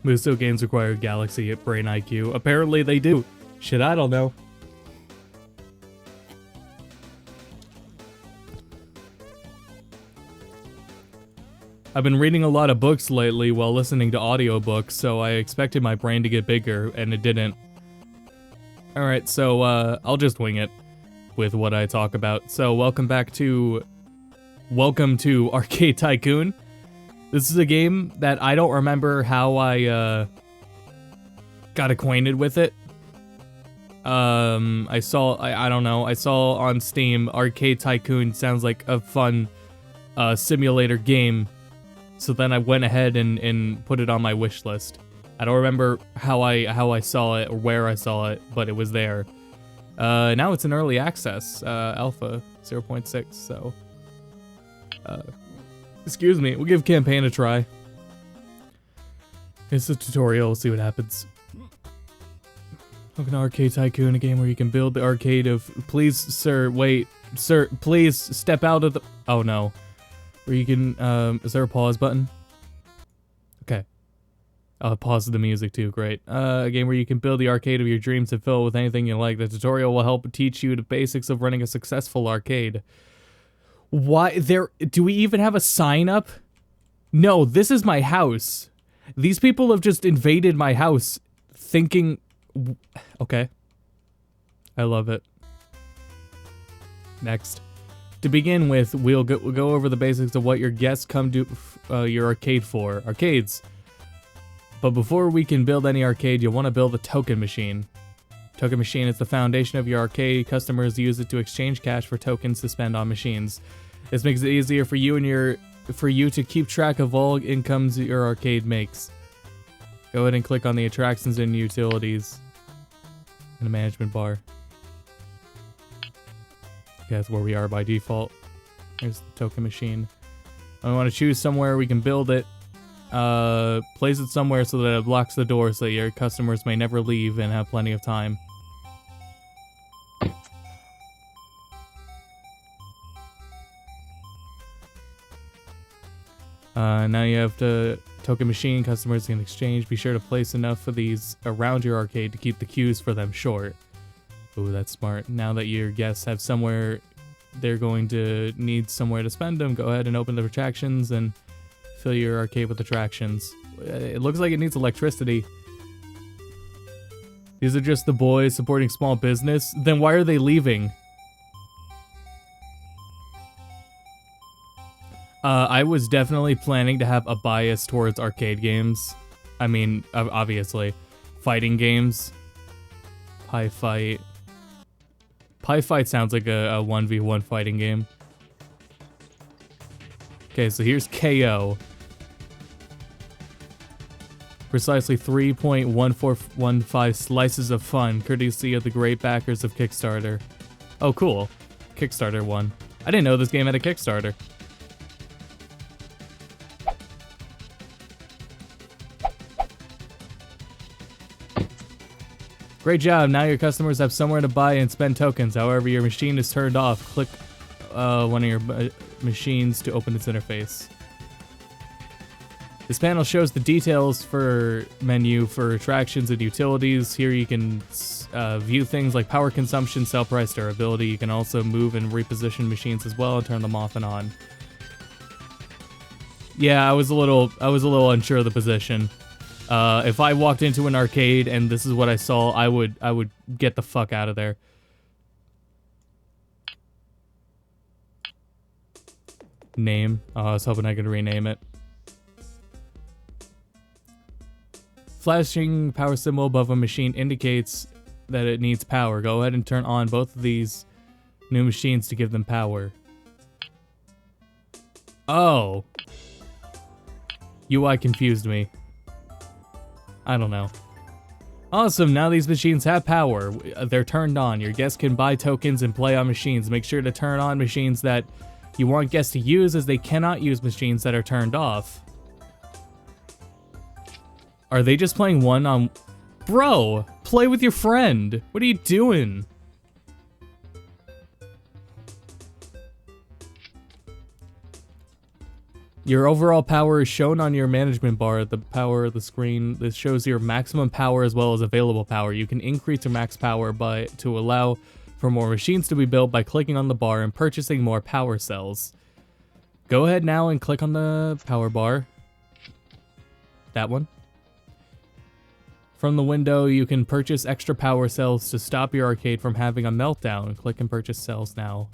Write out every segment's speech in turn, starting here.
Muso games require Galaxy Brain IQ. Apparently they do. Shit, I don't know. I've been reading a lot of books lately while listening to audiobooks, so I expected my brain to get bigger, and it didn't. Alright, so I'll just wing it with what I talk about. So welcome to Arcade Tycoon. This is a game that I don't remember how I got acquainted with it. I don't know, I saw on Steam Arcade Tycoon sounds like a fun simulator game. So then I went ahead and put it on my wish list. I don't remember how I saw it or where I saw it, but it was there. Now it's in early access, alpha 0.6, so excuse me, we'll give campaign a try. It's a tutorial, we'll see what happens. Welcome to Arcade Tycoon, a game where you can build the arcade of... Please, sir, wait. Sir, please step out of the... Oh, no. Where you can... is there a pause button? Okay. Pause the music, too. Great. A game where you can build the arcade of your dreams and fill it with anything you like. The tutorial will help teach you the basics of running a successful arcade. Why? Do we even have a sign up? No, this is my house. These people have just invaded my house thinking... Okay. I love it. Next. To begin with, we'll go over the basics of what your guests come to your arcade for. Arcades. But before we can build any arcade, you'll want to build a token machine. Token machine is the foundation of your arcade. Customers use it to exchange cash for tokens to spend on machines. This makes it easier for you to keep track of all incomes your arcade makes. Go ahead and click on the attractions and utilities in the management bar. Okay, that's where we are by default. There's the token machine. I want to choose somewhere we can build it. Place it somewhere so that it blocks the door so that your customers may never leave and have plenty of time. Now you have the token machine. Customers can exchange. Be sure to place enough of these around your arcade to keep the queues for them short. Ooh, that's smart. Now that your guests have somewhere, they're going to need somewhere to spend them. Go ahead and open the attractions and fill your arcade with attractions. It looks like it needs electricity. These are just the boys supporting small business. Then why are they leaving? I was definitely planning to have a bias towards arcade games. I mean, obviously. Fighting games. Pie Fight. Pie Fight sounds like a 1v1 fighting game. Okay, so here's KO. Precisely 3.1415 slices of fun, courtesy of the great backers of Kickstarter. Oh, cool. Kickstarter won. I didn't know this game had a Kickstarter. Great job, now your customers have somewhere to buy and spend tokens. However, your machine is turned off. Click one of your machines to open its interface. This panel shows the details for menu for attractions and utilities. Here you can view things like power consumption, sell price, durability. You can also move and reposition machines as well and turn them off and on. Yeah, I was a little unsure of the position. If I walked into an arcade and this is what I saw, I would get the fuck out of there. Name. Oh, I was hoping I could rename it. Flashing power symbol above a machine indicates that it needs power. Go ahead and turn on both of these new machines to give them power. Oh. UI confused me. I don't know. Awesome, now these machines have power. They're turned on. Your guests can buy tokens and play on machines. Make sure to turn on machines that you want guests to use, as they cannot use machines that are turned off. Are they just playing one on... Bro, play with your friend. What are you doing? Your overall power is shown on your management bar at the power of the screen. This shows your maximum power as well as available power. You can increase your max power to allow for more machines to be built by clicking on the bar and purchasing more power cells. Go ahead now and click on the power bar. That one. From the window, you can purchase extra power cells to stop your arcade from having a meltdown. Click and purchase cells now.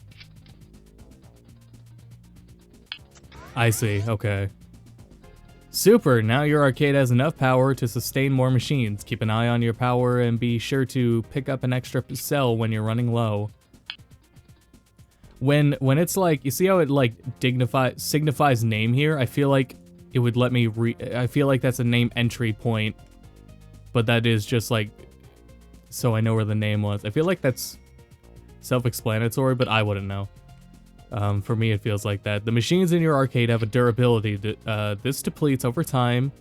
I see, okay. Super, now your arcade has enough power to sustain more machines. Keep an eye on your power and be sure to pick up an extra cell when you're running low. When it's like, you see how it like signifies name here? I feel like it would let me I feel like that's a name entry point. But that is just like, so I know where the name was. I feel like that's self-explanatory, but I wouldn't know. For me, it feels like that. The machines in your arcade have a durability. This depletes over time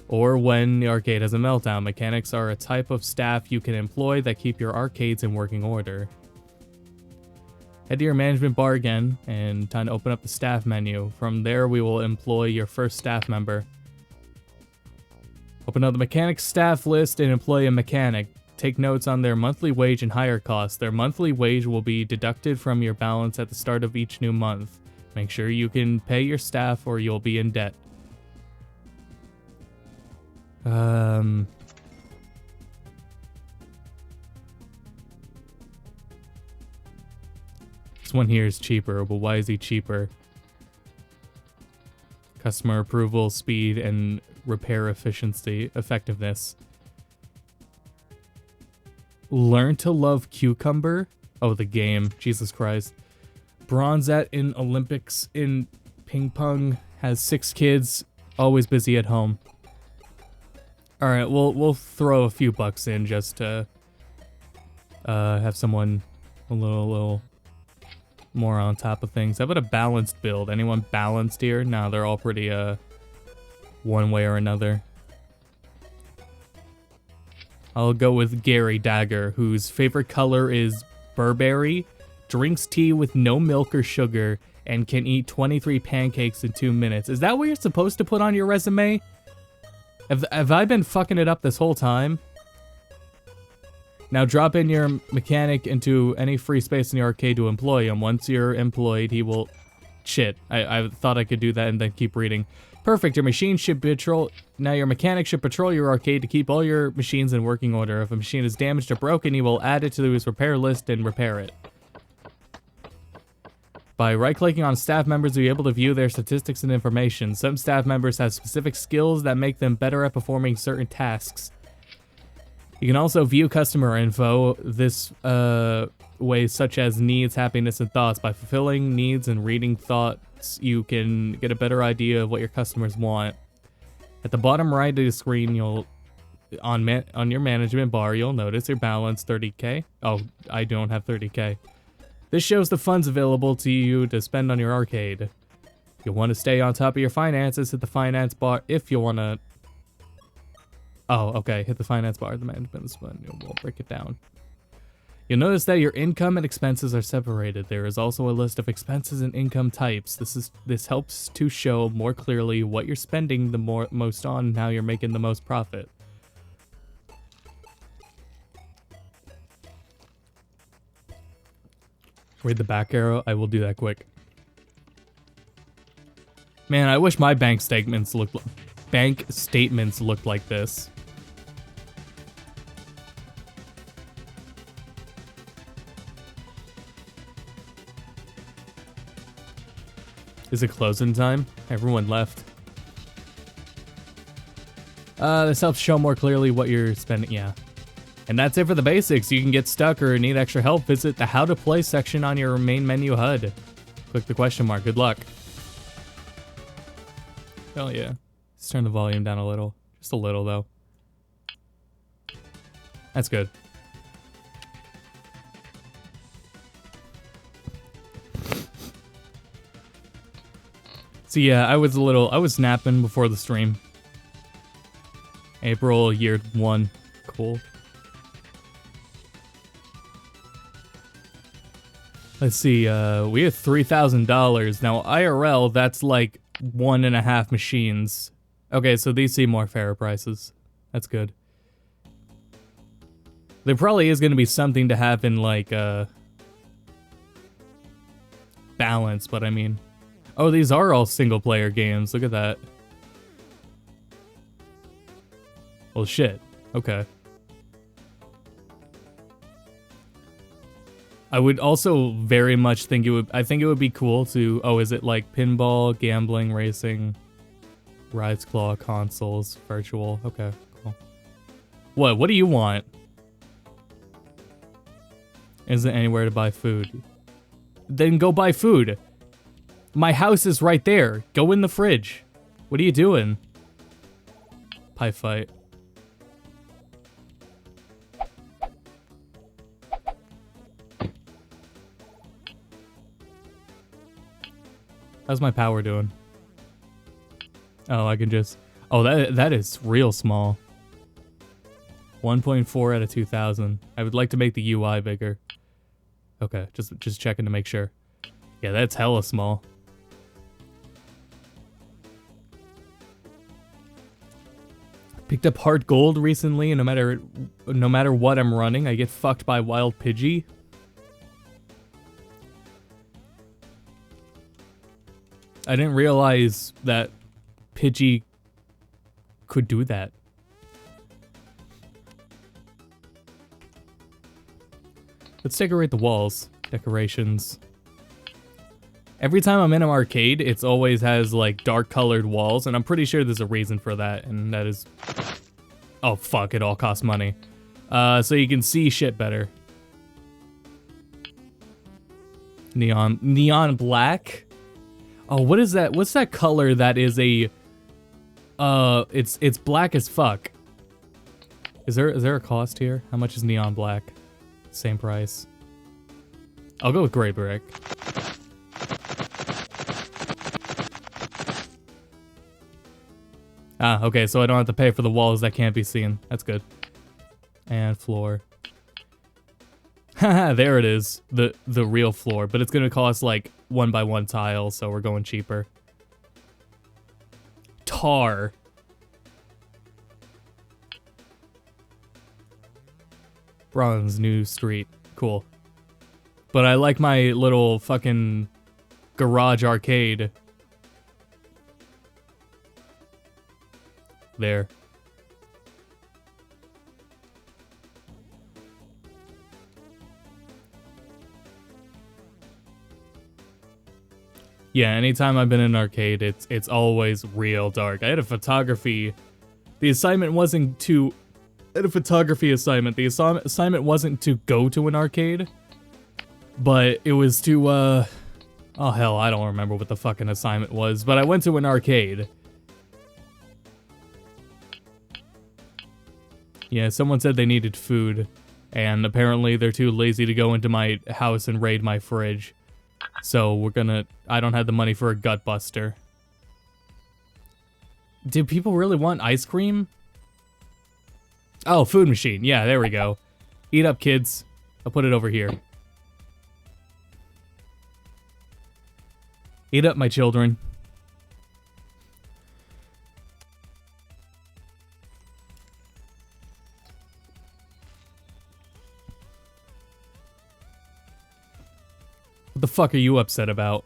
or when the arcade has a meltdown. Mechanics are a type of staff you can employ that keep your arcades in working order. Head to your management bar again, and time to open up the staff menu. From there, we will employ your first staff member. Open up the mechanics staff list and employ a mechanic. Take notes on their monthly wage and hire costs. Their monthly wage will be deducted from your balance at the start of each new month. Make sure you can pay your staff or you'll be in debt. This one here is cheaper, but why is he cheaper? Customer approval, speed, and repair efficiency, effectiveness. Learn to love cucumber. Oh, the game. Jesus Christ. Bronze in Olympics in ping pong. Has 6 kids. Always busy at home. All right, we'll throw a few bucks in just to have someone a little more on top of things. How about a balanced build? Anyone balanced here? No, they're all pretty one way or another. I'll go with Gary Dagger, whose favorite color is Burberry, drinks tea with no milk or sugar, and can eat 23 pancakes in 2 minutes. Is that what you're supposed to put on your resume? Have I been fucking it up this whole time? Now drop in your mechanic into any free space in the arcade to employ him. Once you're employed, he will... Shit, I thought I could do that and then keep reading. Perfect, your machine should patrol... Now your mechanic should patrol your arcade to keep all your machines in working order. If a machine is damaged or broken, he will add it to his repair list and repair it. By right-clicking on staff members, you'll be able to view their statistics and information. Some staff members have specific skills that make them better at performing certain tasks. You can also view customer info this way, such as needs, happiness, and thoughts. By fulfilling needs and reading thoughts, you can get a better idea of what your customers want. At the bottom right of the screen, you'll on your management bar, you'll notice your balance 30k. Oh, I don't have 30k. This shows the funds available to you to spend on your arcade. You'll want to stay on top of your finances. Hit the finance bar if you want to... Oh, okay. Hit the finance bar. The management button. We'll break it down. You'll notice that your income and expenses are separated. There is also a list of expenses and income types. This helps to show more clearly what you're spending the most on and how you're making the most profit. Read the back arrow. I will do that quick. Man, I wish my bank statements looked like this. Is it closing time? Everyone left. This helps show more clearly what you're spending. Yeah. And that's it for the basics. You can get stuck or need extra help. Visit the How to Play section on your main menu HUD. Click the question mark. Good luck. Hell yeah. Let's turn the volume down a little. Just a little, though. That's good. So yeah, I was napping before the stream. April, year 1. Cool. Let's see, we have $3,000. Now, IRL, that's like 1.5 machines. Okay, so these seem more fair prices. That's good. There probably is going to be something to have in, like, balance, but I mean... Oh, these are all single-player games. Look at that. Well, shit. Okay. I would also very much think I think it would be cool to... Oh, is it like pinball, gambling, racing, Ride's Claw, consoles, virtual? Okay, cool. What do you want? Isn't anywhere to buy food. Then go buy food. My house is right there. Go in the fridge. What are you doing? Pie fight. How's my power doing? Oh, I can just... Oh, that is real small. 1.4 out of 2,000. I would like to make the UI bigger. Okay, just checking to make sure. Yeah, that's hella small. Picked up hard gold recently, and no matter what I'm running, I get fucked by wild Pidgey. I didn't realize that Pidgey could do that. Let's decorate the walls. Decorations. Every time I'm in an arcade, it's always has, like, dark-colored walls, and I'm pretty sure there's a reason for that, and that is... Oh, fuck, it all costs money. So you can see shit better. Neon black? Oh, what is that? What's that color that is a... It's black as fuck. Is there a cost here? How much is neon black? Same price. I'll go with gray brick. Ah, okay, so I don't have to pay for the walls that can't be seen. That's good. And floor. Haha, there it is. The real floor, but it's gonna cost like 1x1 tiles, so we're going cheaper. Tar. Bronze new street. Cool. But I like my little fucking garage arcade. There. Yeah, anytime I've been in an arcade, it's always real dark. I had a photography. The assignment wasn't to... I had a photography assignment. The assignment wasn't to go to an arcade, but it was to, oh hell, I don't remember what the fucking assignment was, but I went to an arcade. Yeah, someone said they needed food, and apparently they're too lazy to go into my house and raid my fridge. So we're gonna... I don't have the money for a gut buster. Do people really want ice cream? Oh, food machine. Yeah, there we go. Eat up, kids. I'll put it over here. Eat up, my children. What the fuck are you upset about?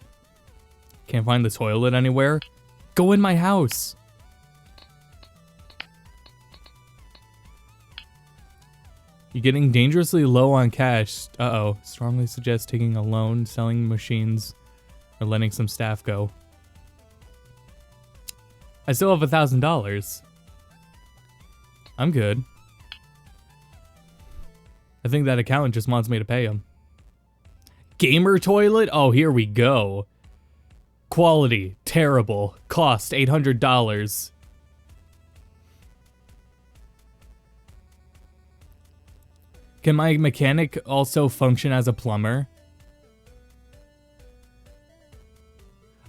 Can't find the toilet anywhere? Go in my house! You're getting dangerously low on cash. Uh-oh. Strongly suggest taking a loan, selling machines, or letting some staff go. I still have $1,000. I'm good. I think that accountant just wants me to pay him. Gamer toilet? Oh, here we go. Quality, terrible. Cost, $800. Can my mechanic also function as a plumber?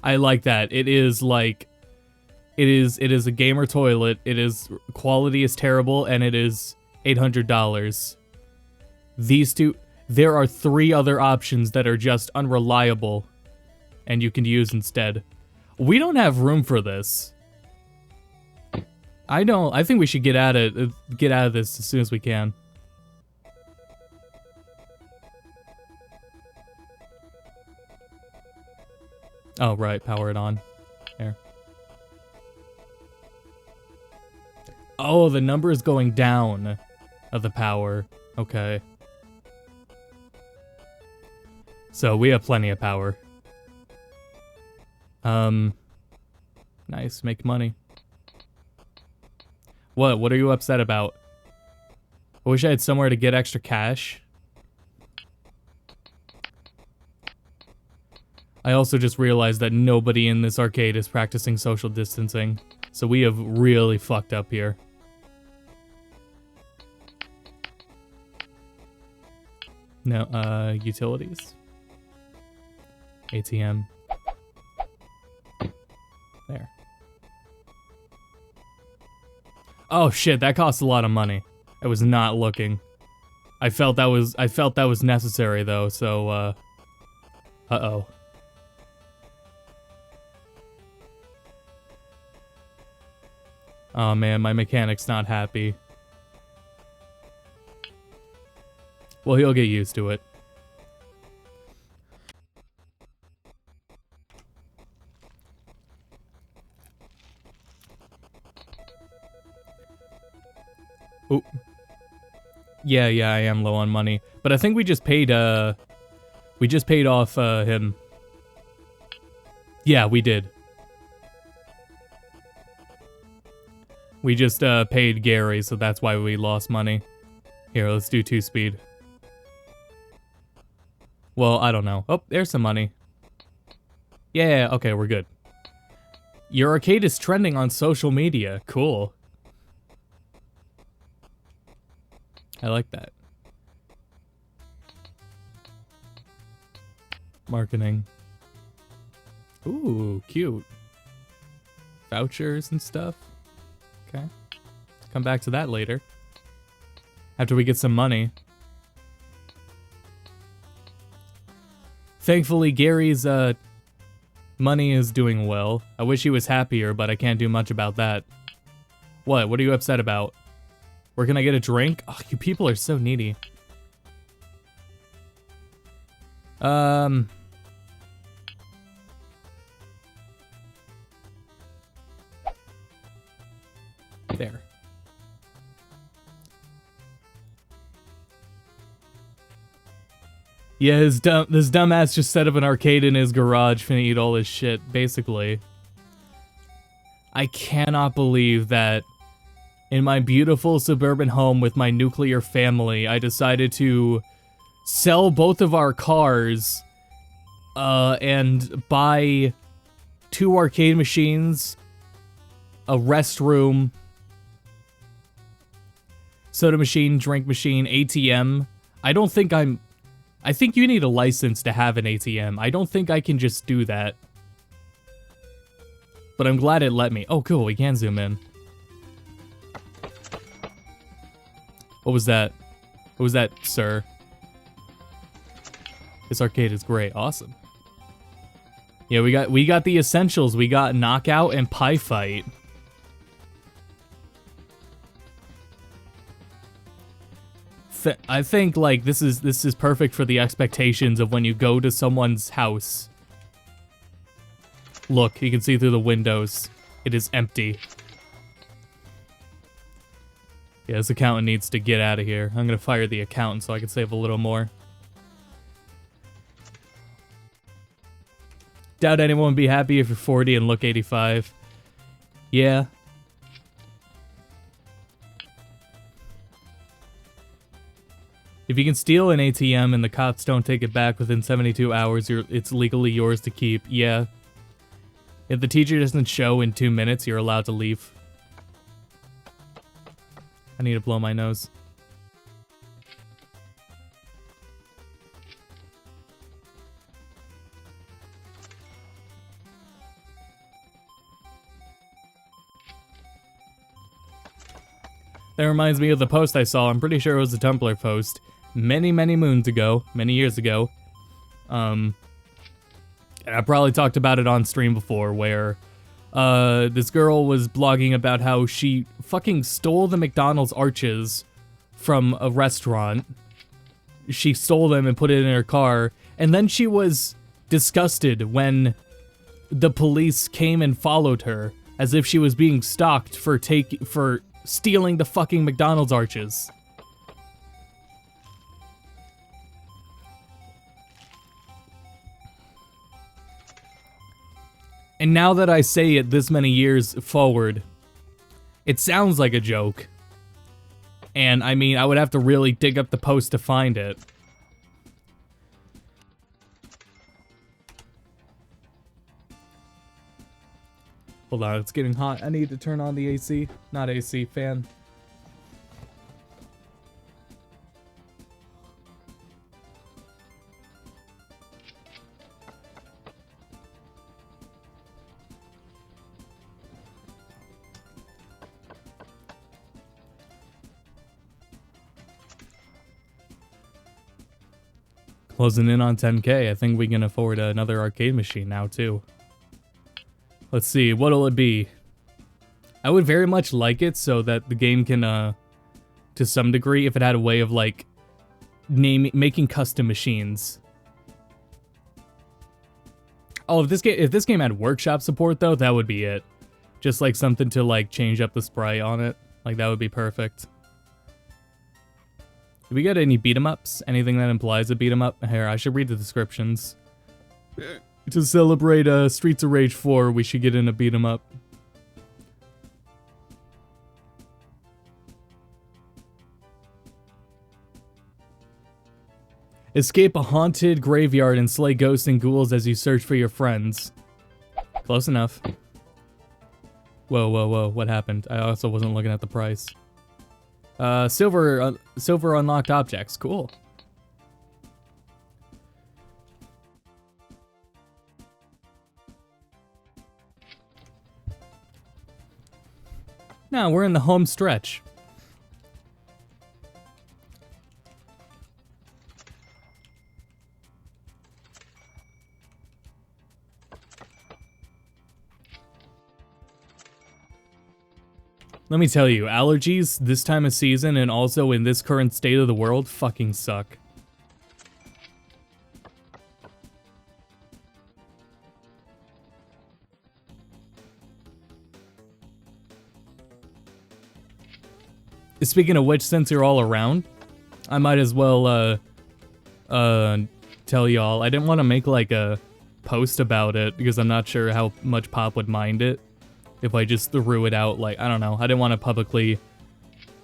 I like that. It is like... It is a gamer toilet. It is... Quality is terrible, and it is $800. These two... There are 3 other options that are just unreliable, and you can use instead. We don't have room for this. I think we should get out of this as soon as we can. Oh, right, power it on. There. Oh, the number is going down of the power. Okay. So we have plenty of power. Nice, make money. What are you upset about? I wish I had somewhere to get extra cash. I also just realized that nobody in this arcade is practicing social distancing. So we have really fucked up here. No, utilities. ATM. There. Oh shit, that costs a lot of money. I was not looking. I felt that was necessary though, so uh-oh. Oh man, my mechanic's not happy. Well, he'll get used to it. Oh. Yeah, I am low on money. But I think we just paid off him. Yeah, we did. We just paid Gary, so that's why we lost money. Here, let's do 2-speed. Well, I don't know. Oh, there's some money. Yeah, okay, we're good. Your arcade is trending on social media. Cool. I like that. Marketing. Ooh, cute. Vouchers and stuff. Okay. Come back to that later. After we get some money. Thankfully, Gary's money is doing well. I wish he was happier, but I can't do much about that. What? What are you upset about? Where can I get a drink? Oh, you people are so needy. There. Yeah, this dumbass just set up an arcade in his garage, finna eat all his shit, basically. I cannot believe that in my beautiful suburban home with my nuclear family, I decided to sell both of our cars, and buy 2 arcade machines, a restroom, soda machine, drink machine, ATM. I think you need a license to have an ATM. I don't think I can just do that. But I'm glad it let me. Oh, cool, we can zoom in. What was that? What was that, sir? This arcade is great. Awesome. Yeah, we got the essentials. We got knockout and pie fight. I think like this is perfect for the expectations of when you go to someone's house. Look, you can see through the windows. It is empty. Yeah, this accountant needs to get out of here. I'm gonna fire the accountant so I can save a little more. Doubt anyone would be happy if you're 40 and look 85. Yeah. If you can steal an ATM and the cops don't take it back within 72 hours, it's legally yours to keep. Yeah. If the teacher doesn't show in 2 minutes, you're allowed to leave. I need to blow my nose. That reminds me of the post I saw. I'm pretty sure it was a Tumblr post many moons ago, many years ago. And I probably talked about it on stream before, where this girl was blogging about how she fucking stole the McDonald's arches from a restaurant. She stole them and put it in her car, and then she was disgusted when the police came and followed her, as if she was being stalked for stealing the fucking McDonald's arches. And now that I say it this many years forward, it sounds like a joke. And I mean, I would have to really dig up the post to find it. Hold on, it's getting hot. I need to turn on the AC. Not AC, fan. Closing in on 10K. I think we can afford another arcade machine now, too. Let's see, what'll it be? I would very much like it so that the game can, to some degree, if it had a way of, like, making custom machines. Oh, if this game had workshop support, though, that would be it. Just, like, something to, like, change up the sprite on it. Like, that would be perfect. Do we get any beat-em-ups? Anything that implies a beat-em-up? Here, I should read the descriptions. To celebrate Streets of Rage 4, we should get in a beat-em-up. Escape a haunted graveyard and slay ghosts and ghouls as you search for your friends. Close enough. Whoa, whoa, whoa, what happened? I also wasn't looking at the price. Silver unlocked objects, cool. Now we're in the home stretch. Let me tell you, allergies this time of season and also in this current state of the world fucking suck. Speaking of which, since you're all around, I might as well tell y'all. I didn't want to make like a post about it because I'm not sure how much Pop would mind it if I just threw it out. Like, I don't know. I didn't want to publicly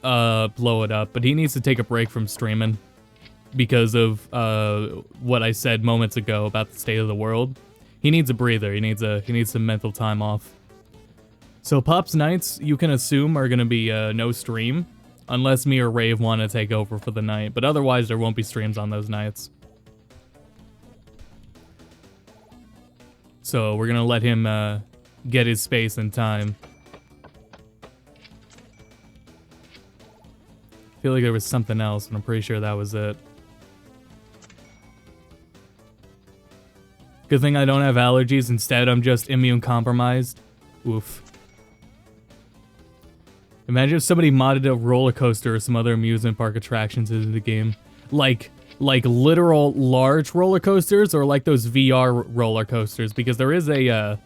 blow it up, but he needs to take a break from streaming because of what I said moments ago about the state of the world. He needs a breather. He needs some mental time off. So Pop's nights, you can assume, are gonna be no stream. Unless me or Rave want to take over for the night. But otherwise, there won't be streams on those nights. So we're going to let him get his space and time. I feel like there was something else, but I'm pretty sure that was it. Good thing I don't have allergies. Instead, I'm just immune compromised. Oof. Imagine if somebody modded a roller coaster or some other amusement park attractions into the game. Like literal large roller coasters or like those VR roller coasters, because there is a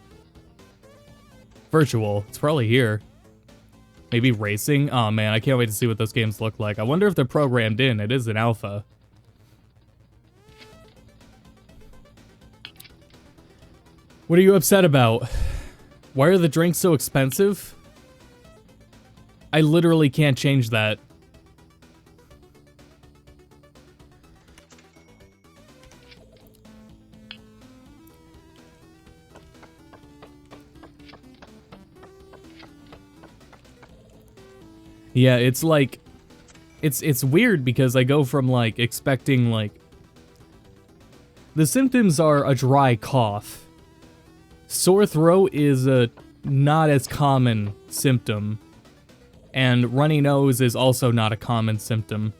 virtual. It's probably here. Maybe racing. Oh man, I can't wait to see what those games look like. I wonder if they're programmed in. It is an alpha. What are you upset about? Why are the drinks so expensive? I literally can't change that. Yeah, it's like it's weird because I go from like expecting like the symptoms are a dry cough. Sore throat is a not as common symptom. And runny nose is also not a common symptom.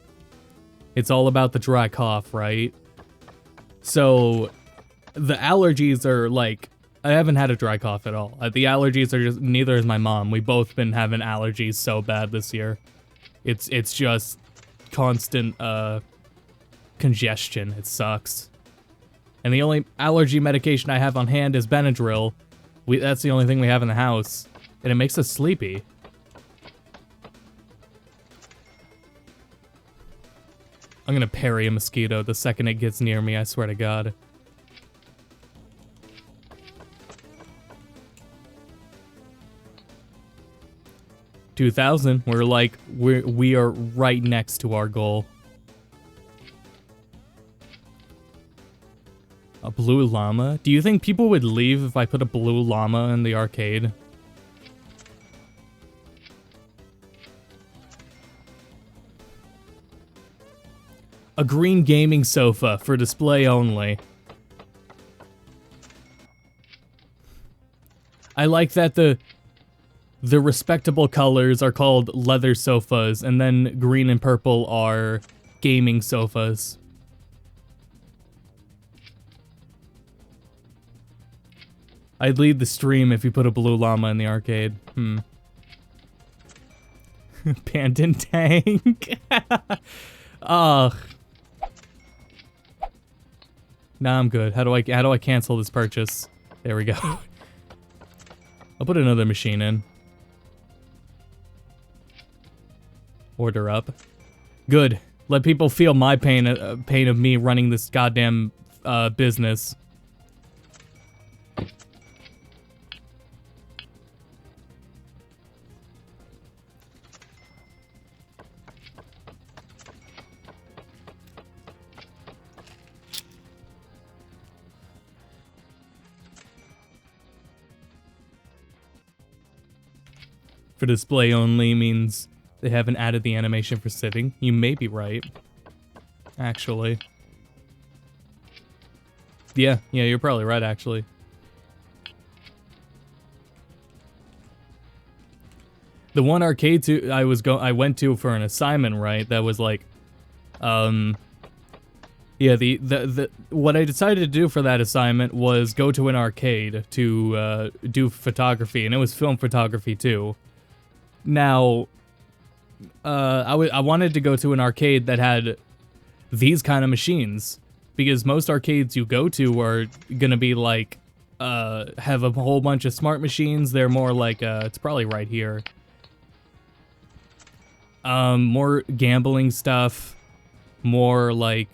It's all about the dry cough, right? So, the allergies are like, I haven't had a dry cough at all. The allergies are just, neither is my mom. We both been having allergies so bad this year. It's just constant congestion. It sucks. And the only allergy medication I have on hand is Benadryl. That's the only thing we have in the house. And it makes us sleepy. I'm gonna parry a mosquito the second it gets near me, I swear to God. $2,000. We're like, we are right next to our goal. A blue llama? Do you think people would leave if I put a blue llama in the arcade? A green gaming sofa for display only. I like that the respectable colors are called leather sofas, and then green and purple are gaming sofas. I'd lead the stream if you put a blue llama in the arcade. Panton tank. Ugh. Nah, I'm good. How do I cancel this purchase? There we go. I'll put another machine in. Order up. Good. Let people feel my pain of me running this goddamn business. For display only means they haven't added the animation for sitting. You may be right. Actually. Yeah, you're probably right, actually. The one arcade I went to for an assignment, right? That was like, yeah, what I decided to do for that assignment was go to an arcade to do photography, and it was film photography too. Now, I wanted to go to an arcade that had these kind of machines, because most arcades you go to are gonna be like, have a whole bunch of smart machines. They're more like, it's probably right here. More gambling stuff, more like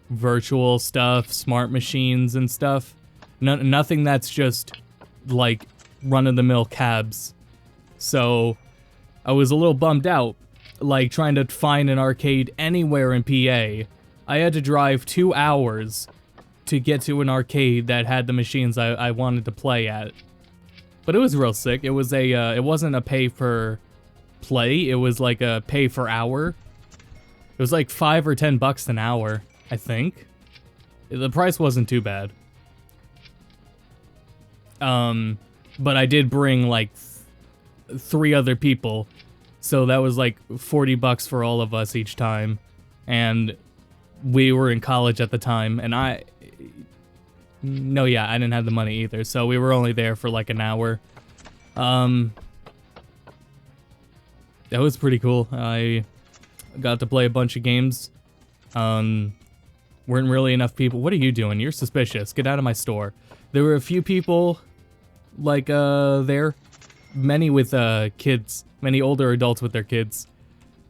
virtual stuff, smart machines and stuff. Nothing that's just like run-of-the-mill cabs. So I was a little bummed out, like trying to find an arcade anywhere in PA. I had to drive 2 hours to get to an arcade that had the machines I wanted to play at. But it was real sick. It was it wasn't a pay for play, it was like a pay for hour. It was like $5 or $10 an hour, I think. The price wasn't too bad. But I did bring like 3 other people, so that was like $40 for all of us each time, and we were in college at the time, and I didn't have the money either, so we were only there for like an hour. That was pretty cool. I got to play a bunch of games. Weren't really enough people. What are you doing? You're suspicious. Get out of my store. There were a few people like there. Many with kids, many older adults with their kids.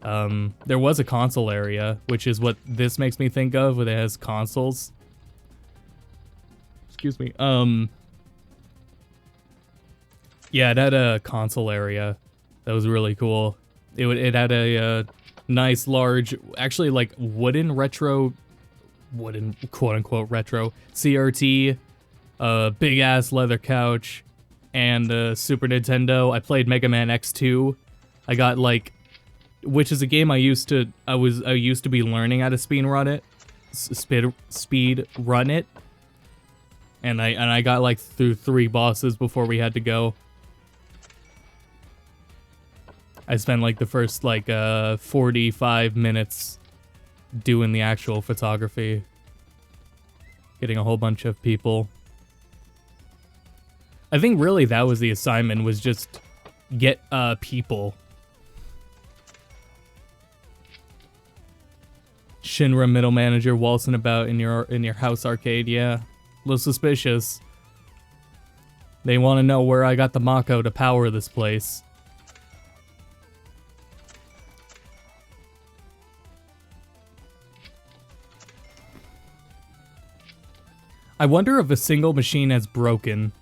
There was a console area, which is what this makes me think of, where it has consoles. Excuse me. Yeah, it had a console area. That was really cool. It had a nice, large, actually like wooden quote-unquote retro CRT, big ass leather couch, and Super Nintendo. I played Mega Man X2. I got like, which is a game I used to be learning how to speed run it, and I got like through 3 bosses before we had to go. I spent like the first like 45 minutes doing the actual photography. Getting a whole bunch of people. I think really that was the assignment, was just get people. Shinra middle manager waltzing about in your house arcade, yeah. A little suspicious. They want to know where I got the Mako to power this place. I wonder if a single machine has broken.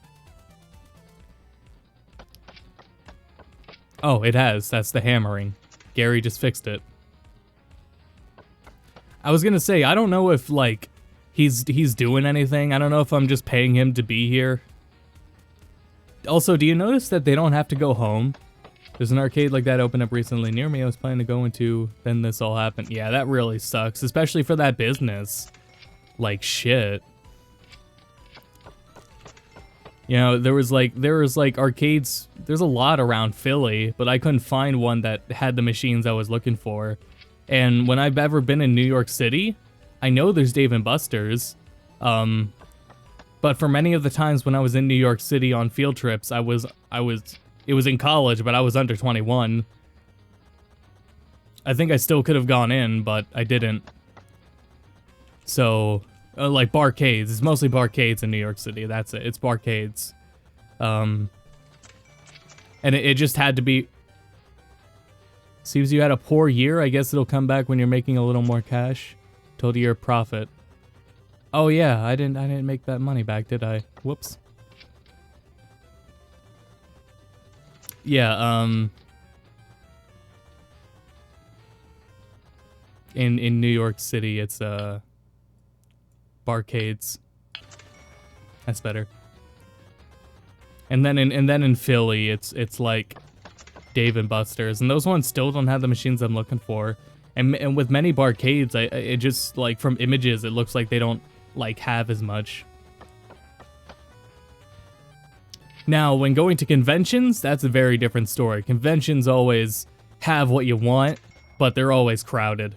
Oh, it has. That's the hammering. Gary just fixed it. I was gonna say, I don't know if, like, he's doing anything. I don't know if I'm just paying him to be here. Also, do you notice that they don't have to go home? There's an arcade like that opened up recently near me. I was planning to go into, then this all happened. Yeah, that really sucks, especially for that business. Like, shit. You know, there was like arcades, there's a lot around Philly, but I couldn't find one that had the machines I was looking for. And when I've ever been in New York City, I know there's Dave & Buster's. But for many of the times when I was in New York City on field trips, it was in college, but I was under 21. I think I still could have gone in, but I didn't. So, like barcades, it's mostly barcades in New York City, that's it, it's barcades. And it just had to be... Seems you had a poor year. I guess it'll come back when you're making a little more cash. Total year profit. Oh yeah, I didn't make that money back, did I? Whoops. Yeah, in New York City, it's barcades. That's better. And then in Philly, it's like Dave & Buster's, and those ones still don't have the machines I'm looking for. And with many barcades, it just, like, from images, it looks like they don't, like, have as much. Now, when going to conventions, that's a very different story. Conventions always have what you want, but they're always crowded.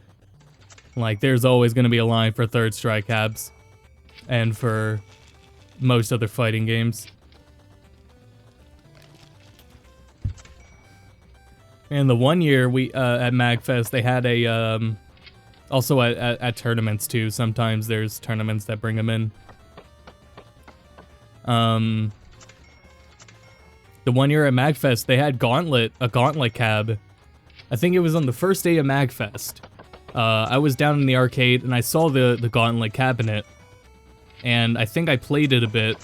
Like, there's always going to be a line for Third Strike cabs, and for most other fighting games. And the one year we at MagFest, they had a also at tournaments too. Sometimes there's tournaments that bring them in. The one year at MagFest, they had a gauntlet cab. I think it was on the first day of MagFest. I was down in the arcade and I saw the gauntlet cabinet, and I think I played it a bit.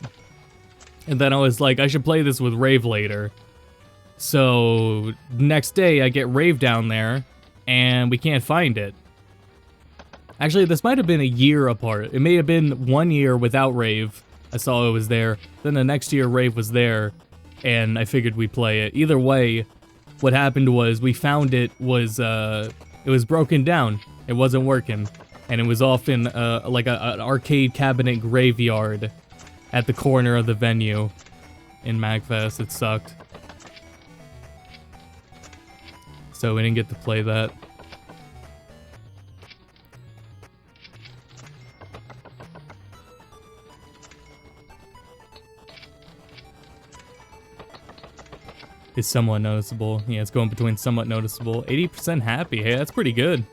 And then I was like, I should play this with Rave later. So, next day, I get Rave down there, and we can't find it. Actually, this might have been a year apart. It may have been 1 year without Rave. I saw it was there. Then the next year, Rave was there, and I figured we'd play it. Either way, what happened was we found it was broken down. It wasn't working, and it was off in like an arcade cabinet graveyard at the corner of the venue in MagFest. It sucked. So we didn't get to play that. Is somewhat noticeable. Yeah, it's going between somewhat noticeable. 80% happy. Hey, that's pretty good.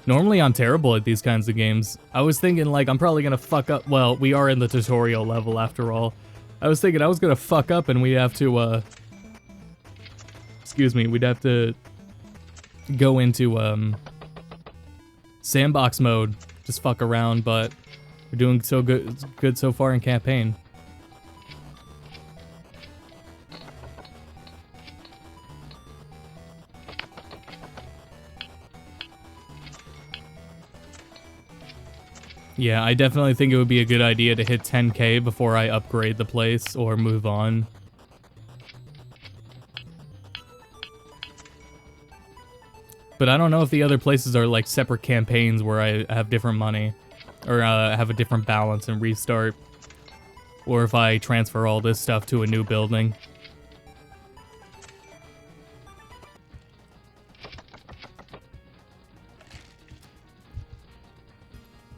Normally I'm terrible at these kinds of games. I was thinking, like, I'm probably gonna fuck up. Well, we are in the tutorial level after all. I was thinking I was gonna fuck up and we'd have to, excuse me, we'd have to go into, sandbox mode. Just fuck around, but we're doing so good so far in campaign. Yeah, I definitely think it would be a good idea to hit 10K before I upgrade the place or move on. But I don't know if the other places are like separate campaigns where I have different money, or have a different balance and restart, or if I transfer all this stuff to a new building.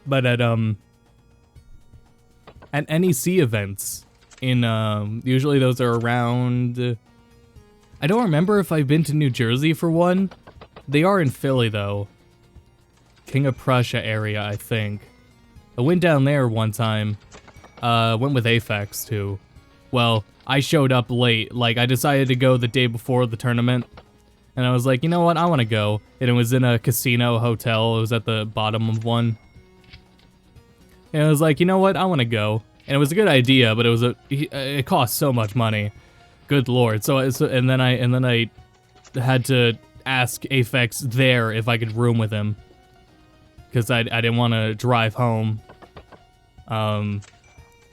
But at at NEC events. Usually those are around... I don't remember if I've been to New Jersey for one. They are in Philly, though. King of Prussia area, I think. I went down there one time. Went with Aphex, too. Well, I showed up late. Like, I decided to go the day before the tournament. And I was like, you know what? I want to go. And it was in a casino hotel. It was at the bottom of one. And I was like, you know what? I want to go. And it was a good idea, but it cost so much money. Good lord. And then I had to ask Aphex there if I could room with him. Because I didn't want to drive home. And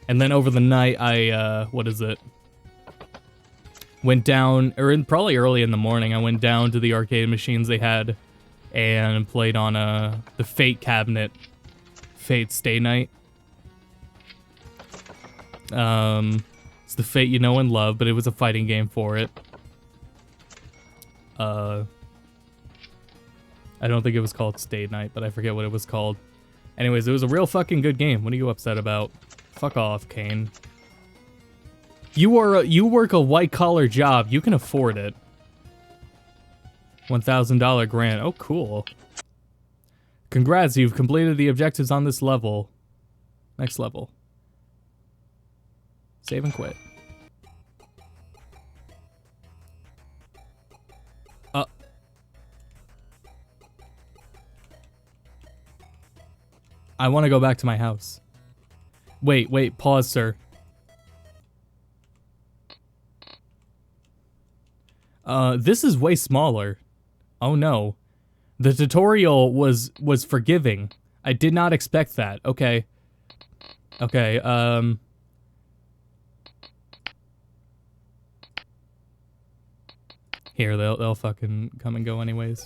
then over the night, I, went down, probably early in the morning, I went down to the arcade machines they had and played on the Fate cabinet. Fate Stay Night. It's the Fate you know and love, but it was a fighting game for it. I don't think it was called Stay Night, but I forget what it was called. Anyways, it was a real fucking good game. What are you upset about? Fuck off, Kane. You work a white-collar job. You can afford it. $1,000 grant. Oh, cool. Congrats, you've completed the objectives on this level. Next level. Save and quit. I want to go back to my house. Wait, pause, sir. This is way smaller. Oh no. The tutorial was forgiving. I did not expect that. Okay. Okay, Here, they'll fucking come and go anyways.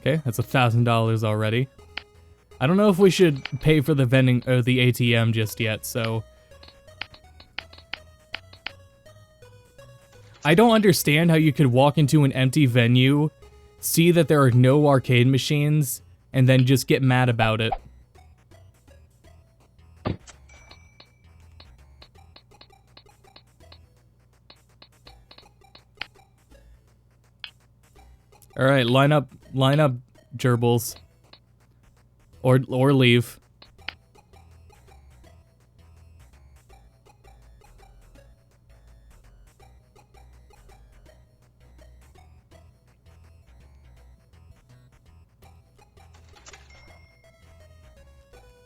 Okay, that's $1,000 already. I don't know if we should pay for the vending or the ATM just yet, so I don't understand how you could walk into an empty venue, see that there are no arcade machines, and then just get mad about it. All right, line up, gerbils. Or leave.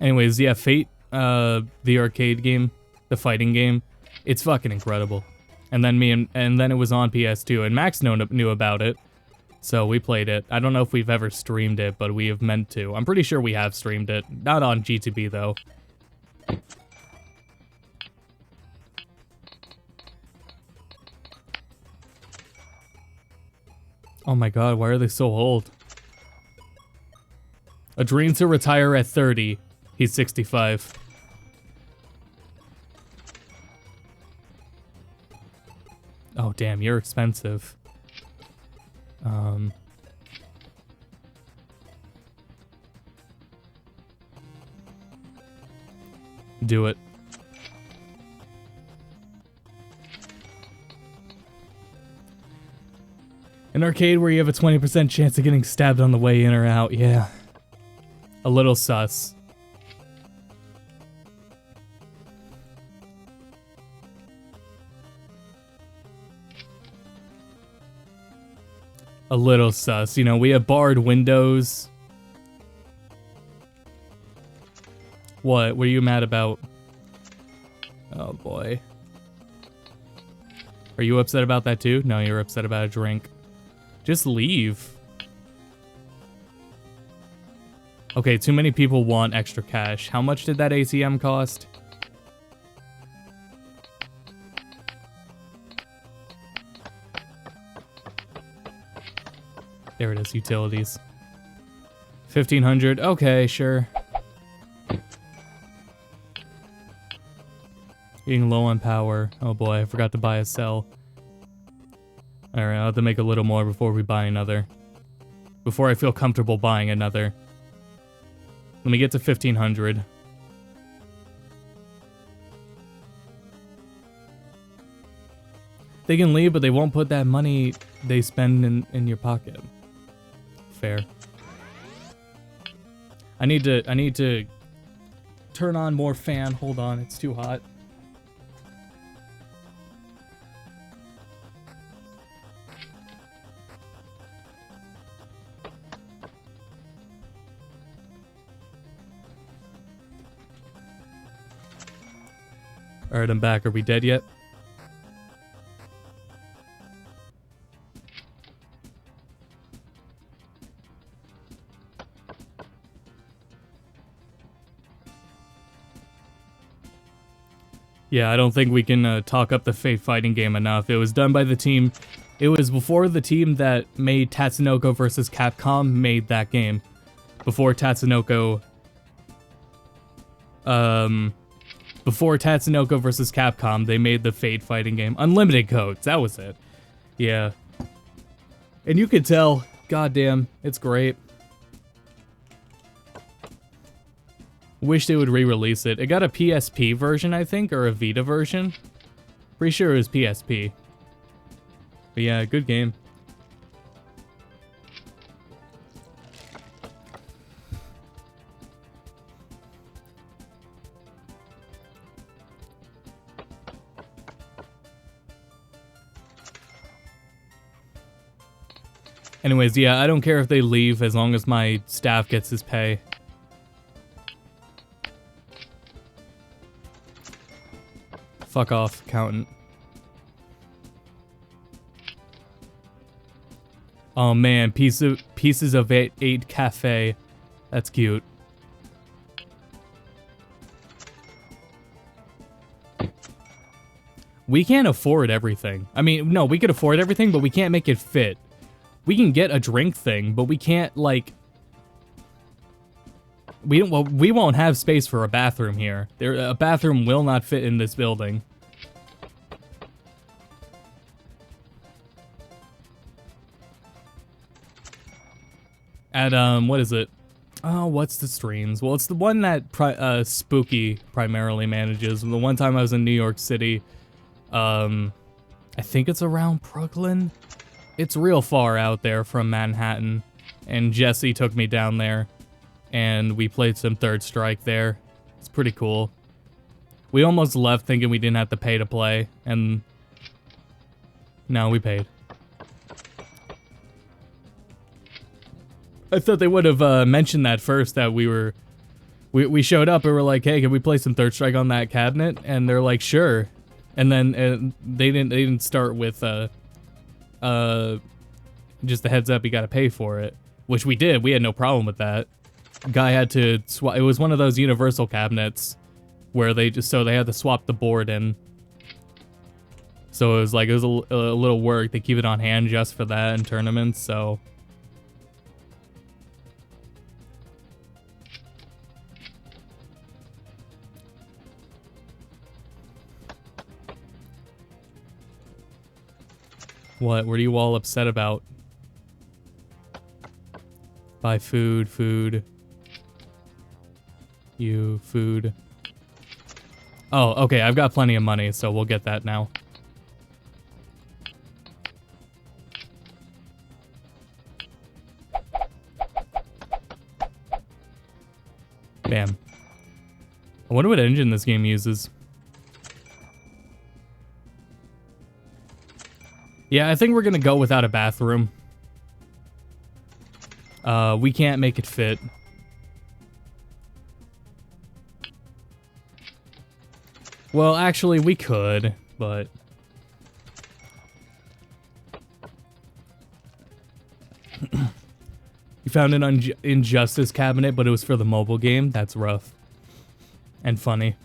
Anyways, yeah, Fate, the arcade game, the fighting game, it's fucking incredible. And then and then it was on PS2, and Max knew about it. So we played it. I don't know if we've ever streamed it, but we have meant to. I'm pretty sure we have streamed it. Not on G2B, though. Oh my god, why are they so old? A dream to retire at 30. He's 65. Oh damn, you're expensive. Do it. An arcade where you have a 20% chance of getting stabbed on the way in or out, yeah. A little sus. A little sus. You know, we have barred windows. What? What are you mad about? Oh boy. Are you upset about that too? No, you're upset about a drink. Just leave. Okay, too many people want extra cash. How much did that ATM cost? There it is, utilities. 1,500, okay, sure. Getting low on power. Oh boy, I forgot to buy a cell. Alright, I'll have to make a little more before we buy another. Before I feel comfortable buying another. Let me get to 1,500. They can leave, but they won't put that money they spend in your pocket. Fair. I need to turn on more fan. Hold on, it's too hot. Alright, I'm back. Are we dead yet? Yeah, I don't think we can talk up the Fate fighting game enough. It was done by the team. It was before the team that made Tatsunoko vs. Capcom made that game. Before Tatsunoko... Before Tatsunoko vs. Capcom, they made the Fate fighting game. Unlimited codes, that was it. Yeah. And you could tell, goddamn, it's great. Wish they would re-release it. It got a PSP version, I think, or a Vita version. Pretty sure it was PSP. But yeah, good game. Anyways, yeah, I don't care if they leave as long as my staff gets his pay. Fuck off, accountant. Oh man, pieces of eight cafe. That's cute. We can't afford everything. I mean, no, we could afford everything, but we can't make it fit. We can get a drink thing, but we can't, like... We won't have space for a bathroom here. A bathroom will not fit in this building. At, what is it? Oh, what's the streams? Well, it's the one that Spooky primarily manages. The one time I was in New York City, I think it's around Brooklyn. It's real far out there from Manhattan, and Jesse took me down there, and we played some Third Strike there. It's pretty cool. We almost left thinking we didn't have to pay to play, and no, we paid. I thought they would have mentioned that first, that we showed up and we're like, hey, can we play some Third Strike on that cabinet? And they're like, sure. And then they didn't start with just a heads up, you gotta pay for it, which we did. We had no problem with that. Guy had to swap. It was one of those universal cabinets where they had to swap the board in. So it was like, it was a little work. They keep it on hand just for that in tournaments, so. What are you all upset about? Buy food. Food. Oh, okay, I've got plenty of money, so we'll get that now. Bam. I wonder what engine this game uses. Yeah, I think we're gonna go without a bathroom. We can't make it fit. Well, actually, we could, but... You found an Injustice cabinet, but it was for the mobile game? That's rough. And funny.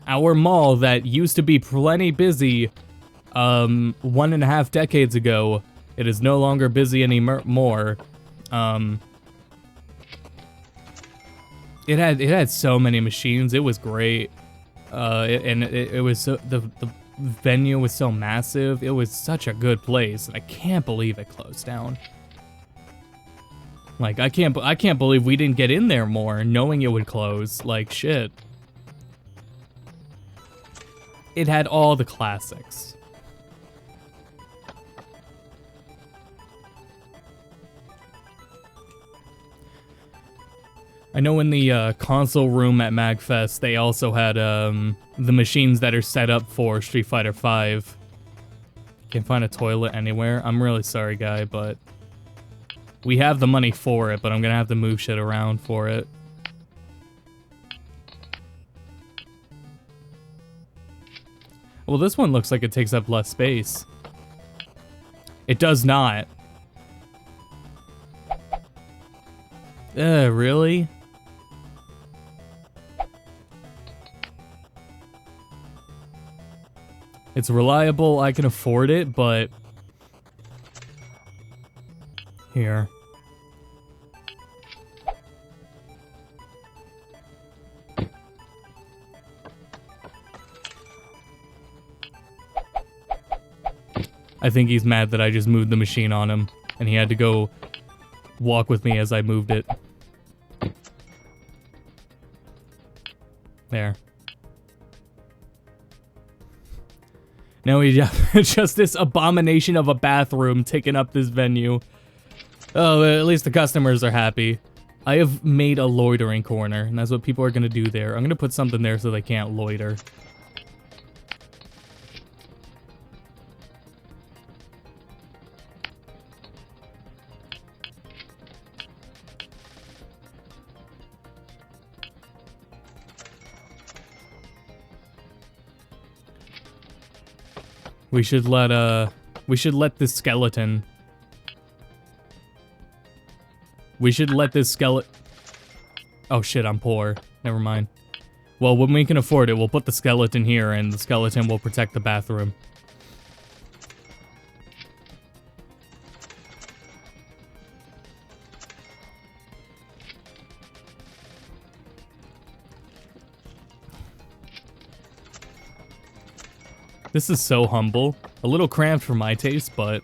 Our mall that used to be plenty busy 1.5 decades ago, it is no longer busy anymore. It had so many machines. It was great. And it was so, the venue was so massive. It was such a good place, and I can't believe it closed down. Like, I can't believe we didn't get in there more, knowing it would close. Like, shit. It had all the classics. I know in the console room at MagFest, they also had the machines that are set up for Street Fighter V. Can't find a toilet anywhere. I'm really sorry, guy, but we have the money for it, but I'm gonna have to move shit around for it. Well, this one looks like it takes up less space. It does not. Really? It's reliable, I can afford it, but... Here. I think he's mad that I just moved the machine on him, and he had to go walk with me as I moved it. There. Now we have just this abomination of a bathroom taking up this venue. Oh, at least the customers are happy. I have made a loitering corner, and that's what people are going to do there. I'm going to put something there so they can't loiter. We should let this skeleton. We should let this skeleton. Oh shit, I'm poor. Never mind. Well, when we can afford it, we'll put the skeleton here, and the skeleton will protect the bathroom. This is so humble. A little cramped for my taste, but...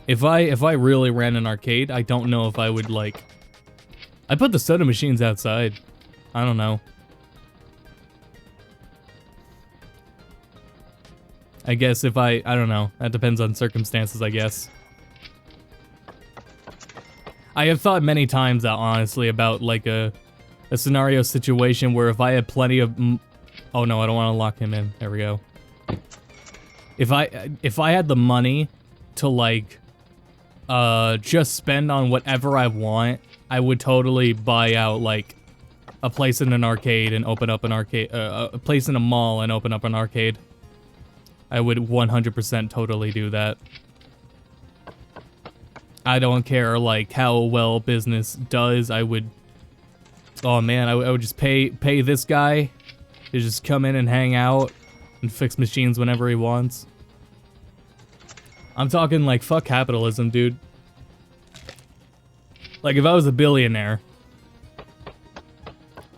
If I really ran an arcade, I don't know if I would, like... I put the soda machines outside. I don't know. I guess if I don't know. That depends on circumstances, I guess. I have thought many times, honestly, about, like, a scenario situation where if I had plenty of... Oh no, I don't want to lock him in. There we go. If I had the money to, like, just spend on whatever I want, I would totally buy out, like, a place in an arcade and open up an arcade, a place in a mall and open up an arcade. I would 100% totally do that. I don't care, like, how well business does. I would... Oh man, I would just pay this guy to just come in and hang out and fix machines whenever he wants. I'm talking like, fuck capitalism, dude. Like, if I was a billionaire,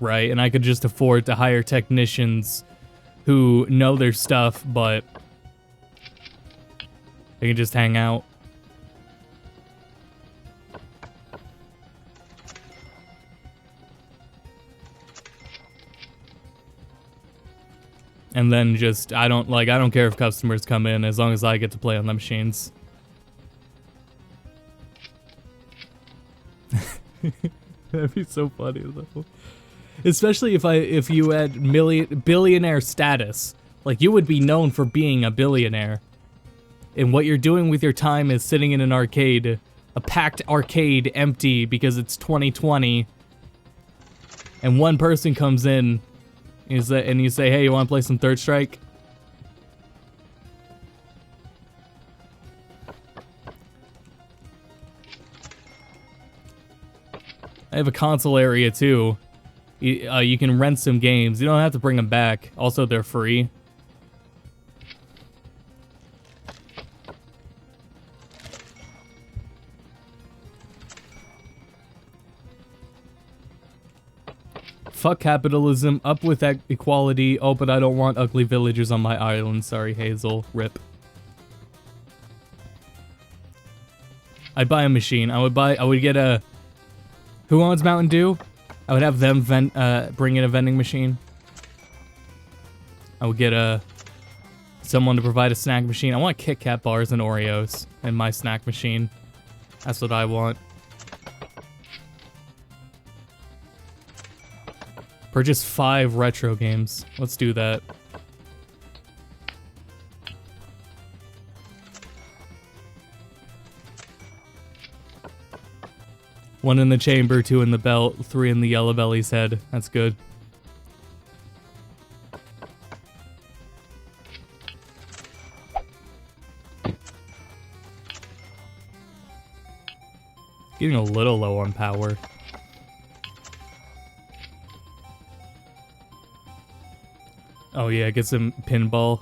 right, and I could just afford to hire technicians who know their stuff, but they can just hang out. And then just, I don't care if customers come in as long as I get to play on the machines. That'd be so funny though. Especially if you had billionaire status. Like, you would be known for being a billionaire. And what you're doing with your time is sitting in an arcade, a packed arcade empty because it's 2020. And one person comes in and you say, hey, you want to play some Third Strike? I have a console area too. You can rent some games. You don't have to bring them back. Also, they're free. fuck capitalism, up with that equality. Oh, but I don't want ugly villagers on my island. Sorry, Hazel. Rip. I'd buy a machine. I would get a... Who owns Mountain Dew? I would have them bring in a vending machine. I would get someone to provide a snack machine. I want Kit Kat bars and Oreos in my snack machine. That's what I want. Purchase 5 retro games. Let's do that. One in the chamber, 2 in the belt, 3 in the yellow belly's head. That's good. Getting a little low on power. Oh yeah, get some pinball.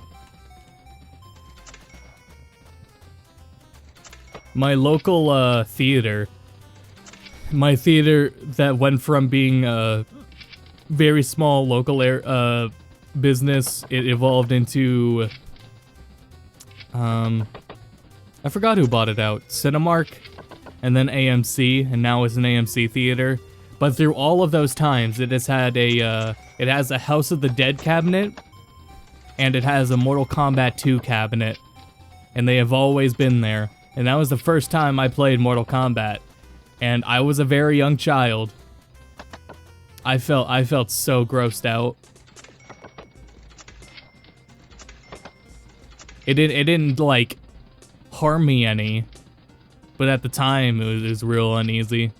My local theater. My theater that went from being a very small local business, it evolved into I forgot who bought it out. Cinemark, and then AMC, and now it's an AMC theater. But through all of those times, it has had it has a House of the Dead cabinet, and it has a Mortal Kombat 2 cabinet, and they have always been there. And that was the first time I played Mortal Kombat, and I was a very young child. I felt so grossed out. It didn't like harm me any, but at the time it was real uneasy.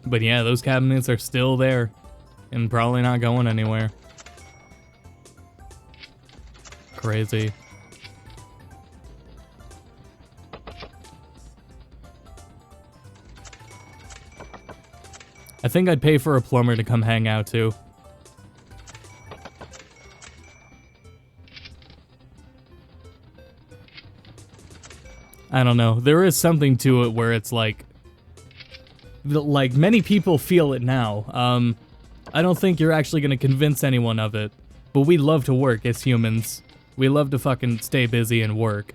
But yeah, those cabinets are still there and probably not going anywhere. Crazy. I think I'd pay for a plumber to come hang out too. I don't know. There is something to it where it's like many people feel it now. I don't think you're actually gonna convince anyone of it, but we love to work as humans. We love to fucking stay busy and work.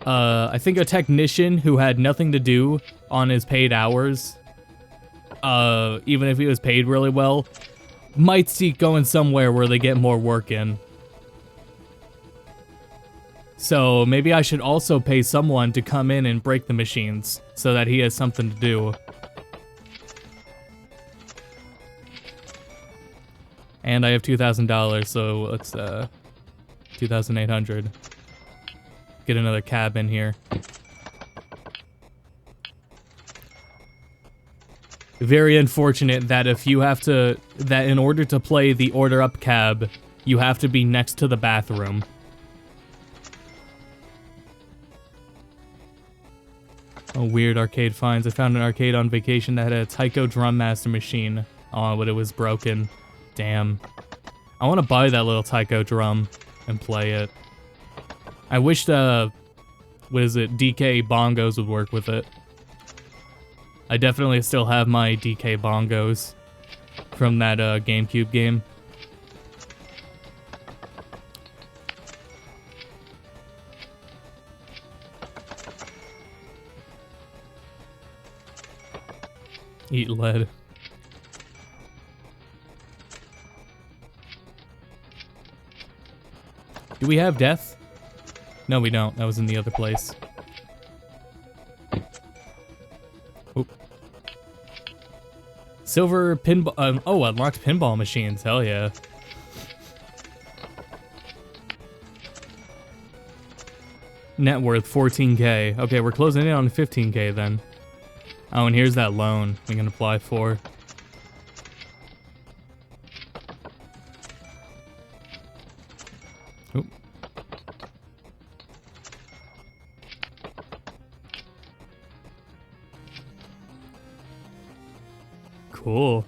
I think a technician who had nothing to do on his paid hours, even if he was paid really well, might seek going somewhere where they get more work in. So maybe I should also pay someone to come in and break the machines so that he has something to do. And I have $2,000, so let's, $2,800. Get another cab in here. Very unfortunate that if you have to, that in order to play the Order Up cab, you have to be next to the bathroom. Oh, weird arcade finds. I found an arcade on vacation that had a Tycoon Drum Master machine. Oh, but it was broken. Damn. I want to buy that little Tycoon drum and play it. I wish the, what is it, DK bongos would work with it. I definitely still have my DK bongos from that GameCube game. Eat lead. Do we have death? No, we don't. That was in the other place. Oop. Silver pinball. Oh, unlocked pinball machines. Hell yeah. Net worth 14K. Okay, we're closing in on 15K then. Oh, and here's that loan we can apply for. Oop. Cool.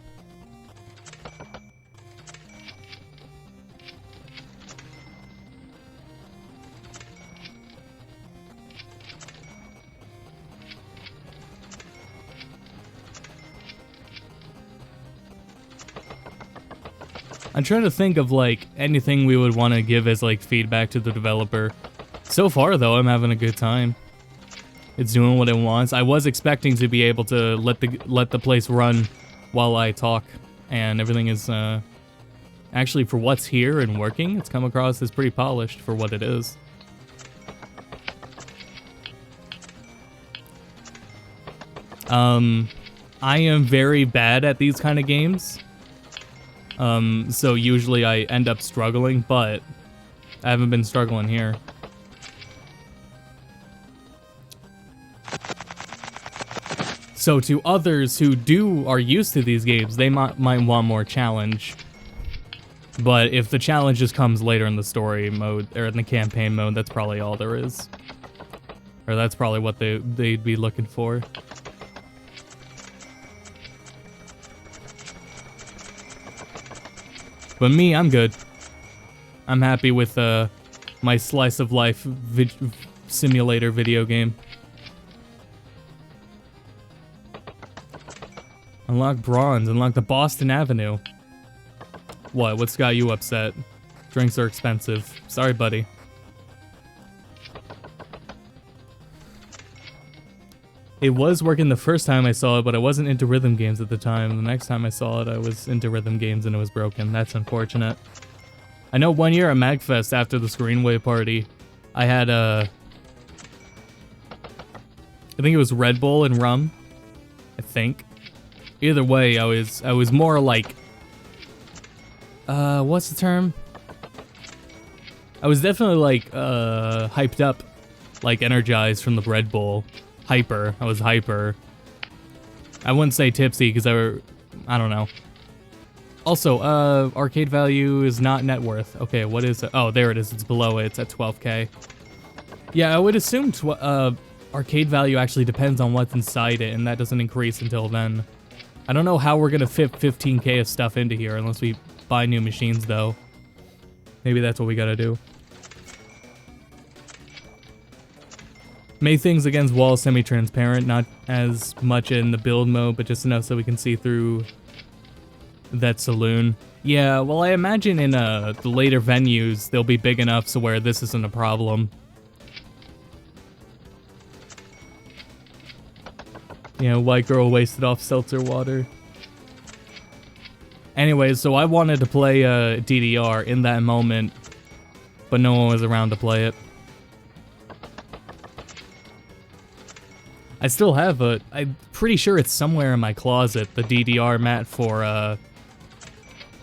I'm trying to think of, like, anything we would want to give as, like, feedback to the developer. So far, though, I'm having a good time. It's doing what it wants. I was expecting to be able to let the place run while I talk, and everything is, actually, for what's here and working, it's come across as pretty polished for what it is. I am very bad at these kind of games. So usually I end up struggling, but I haven't been struggling here. So to others who are used to these games, they might want more challenge. But if the challenge just comes later in the story mode, or in the campaign mode, that's probably all there is. Or that's probably what they'd be looking for. But me, I'm good. I'm happy with my slice of life simulator video game. Unlock bronze. Unlock the Boston Avenue. What? What's got you upset? Drinks are expensive. Sorry, buddy. It was working the first time I saw it, but I wasn't into rhythm games at the time. The next time I saw it, I was into rhythm games and it was broken. That's unfortunate. I know one year at MagFest after the Screenway party, I had I think it was Red Bull and rum. I think. Either way, I was more like, what's the term? I was definitely like hyped up, like energized from the Red Bull. Hyper. I was hyper. I wouldn't say tipsy because I don't know. Also, arcade value is not net worth. Okay, what is it? Oh, there it is. It's below it. It's at 12K. Yeah, I would assume arcade value actually depends on what's inside it, and that doesn't increase until then. I don't know how we're gonna fit 15K of stuff into here unless we buy new machines, though. Maybe that's what we gotta do. Make things against walls semi-transparent, not as much in the build mode, but just enough so we can see through that saloon. Yeah, well, I imagine in the later venues, they'll be big enough so where this isn't a problem. You know, white girl wasted off seltzer water. Anyways, so I wanted to play DDR in that moment, but no one was around to play it. I still have I'm pretty sure it's somewhere in my closet, the DDR mat for,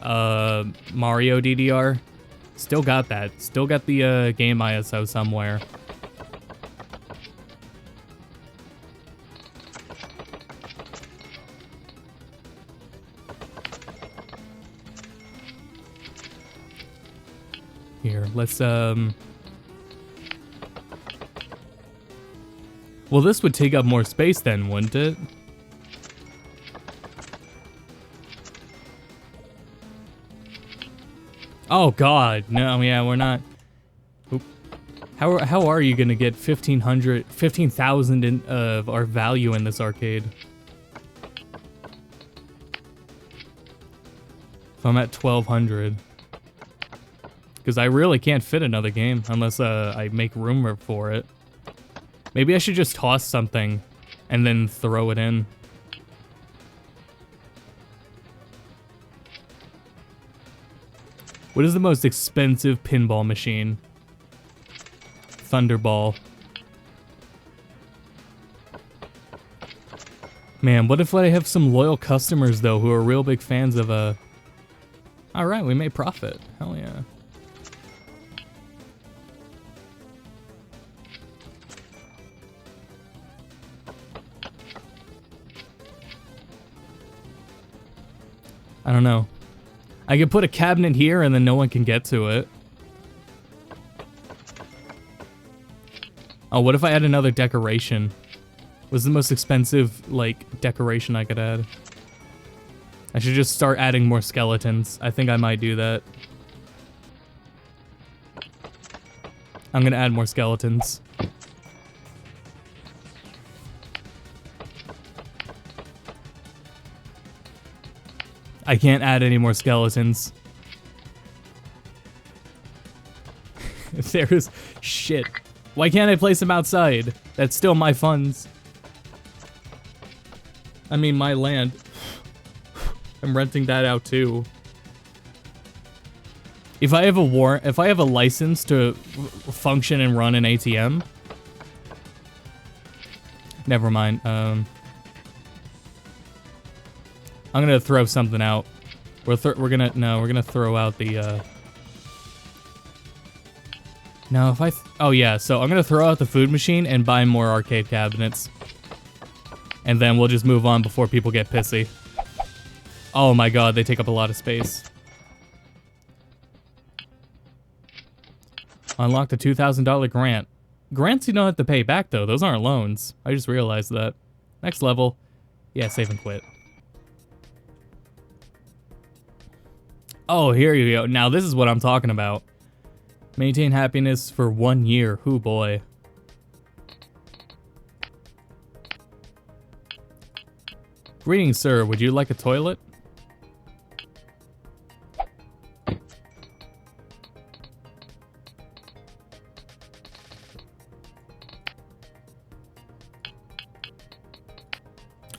Mario DDR. Still got that. Still got the, game ISO somewhere. Here, let's, well, this would take up more space then, wouldn't it? Oh god, no, yeah, we're not. Oop. How are you gonna get 15,000 of our value in this arcade? If I'm at 1,200. Because I really can't fit another game unless I make room for it. Maybe I should just toss something and then throw it in. What is the most expensive pinball machine? Thunderball. Man, what if I have some loyal customers, though, who are real big fans of a... Alright, we may profit. Hell yeah. I don't know. I could put a cabinet here and then no one can get to it. Oh, what if I add another decoration? What's the most expensive, like, decoration I could add? I should just start adding more skeletons. I think I might do that. I'm gonna add more skeletons. I can't add any more skeletons. There's shit. Why can't I place them outside? That's still my funds. I mean, my land. I'm renting that out too. If I have a license to function and run an ATM. Never mind. I'm gonna throw something out. We're gonna throw out the No, if oh yeah, so I'm gonna throw out the food machine and buy more arcade cabinets. And then we'll just move on before people get pissy. Oh my god, they take up a lot of space. Unlocked a $2,000 grant. Grants you don't have to pay back though, those aren't loans. I just realized that. Next level. Yeah, save and quit. Oh, here you go. Now this is what I'm talking about. Maintain happiness for 1 year. Hoo boy. Greetings, sir. Would you like a toilet?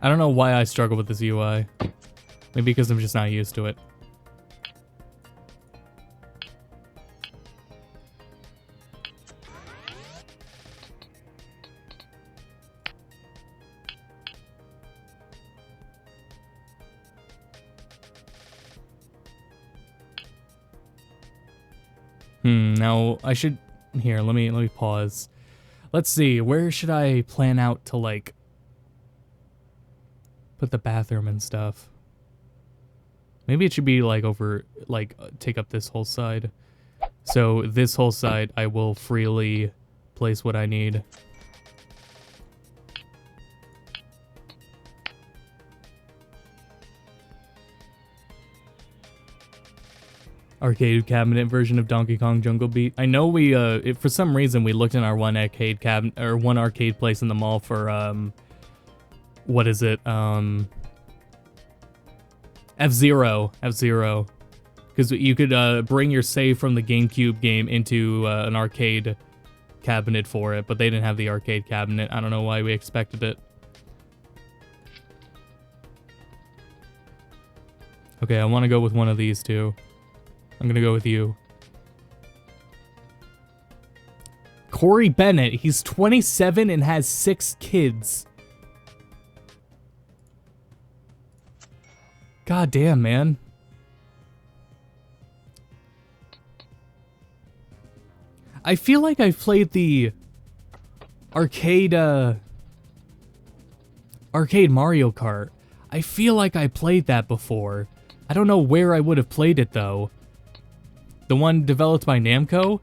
I don't know why I struggle with this UI. Maybe because I'm just not used to it. Now I should here, let me pause. Let's see, where should I plan out to like put the bathroom and stuff? Maybe it should be like over like take up this whole side. So this whole side I will freely place what I need. Arcade cabinet version of Donkey Kong Jungle Beat. I know we for some reason we looked in our one arcade cabinet or one arcade place in the mall for what is it? F-Zero, because you could bring your save from the GameCube game into an arcade cabinet for it, but they didn't have the arcade cabinet. I don't know why we expected it. Okay, I want to go with one of these two. I'm gonna go with you. Corey Bennett, he's 27 and has 6 kids. God damn, man. I feel like I've played the arcade Mario Kart. I feel like I played that before. I don't know where I would have played it though. The one developed by Namco?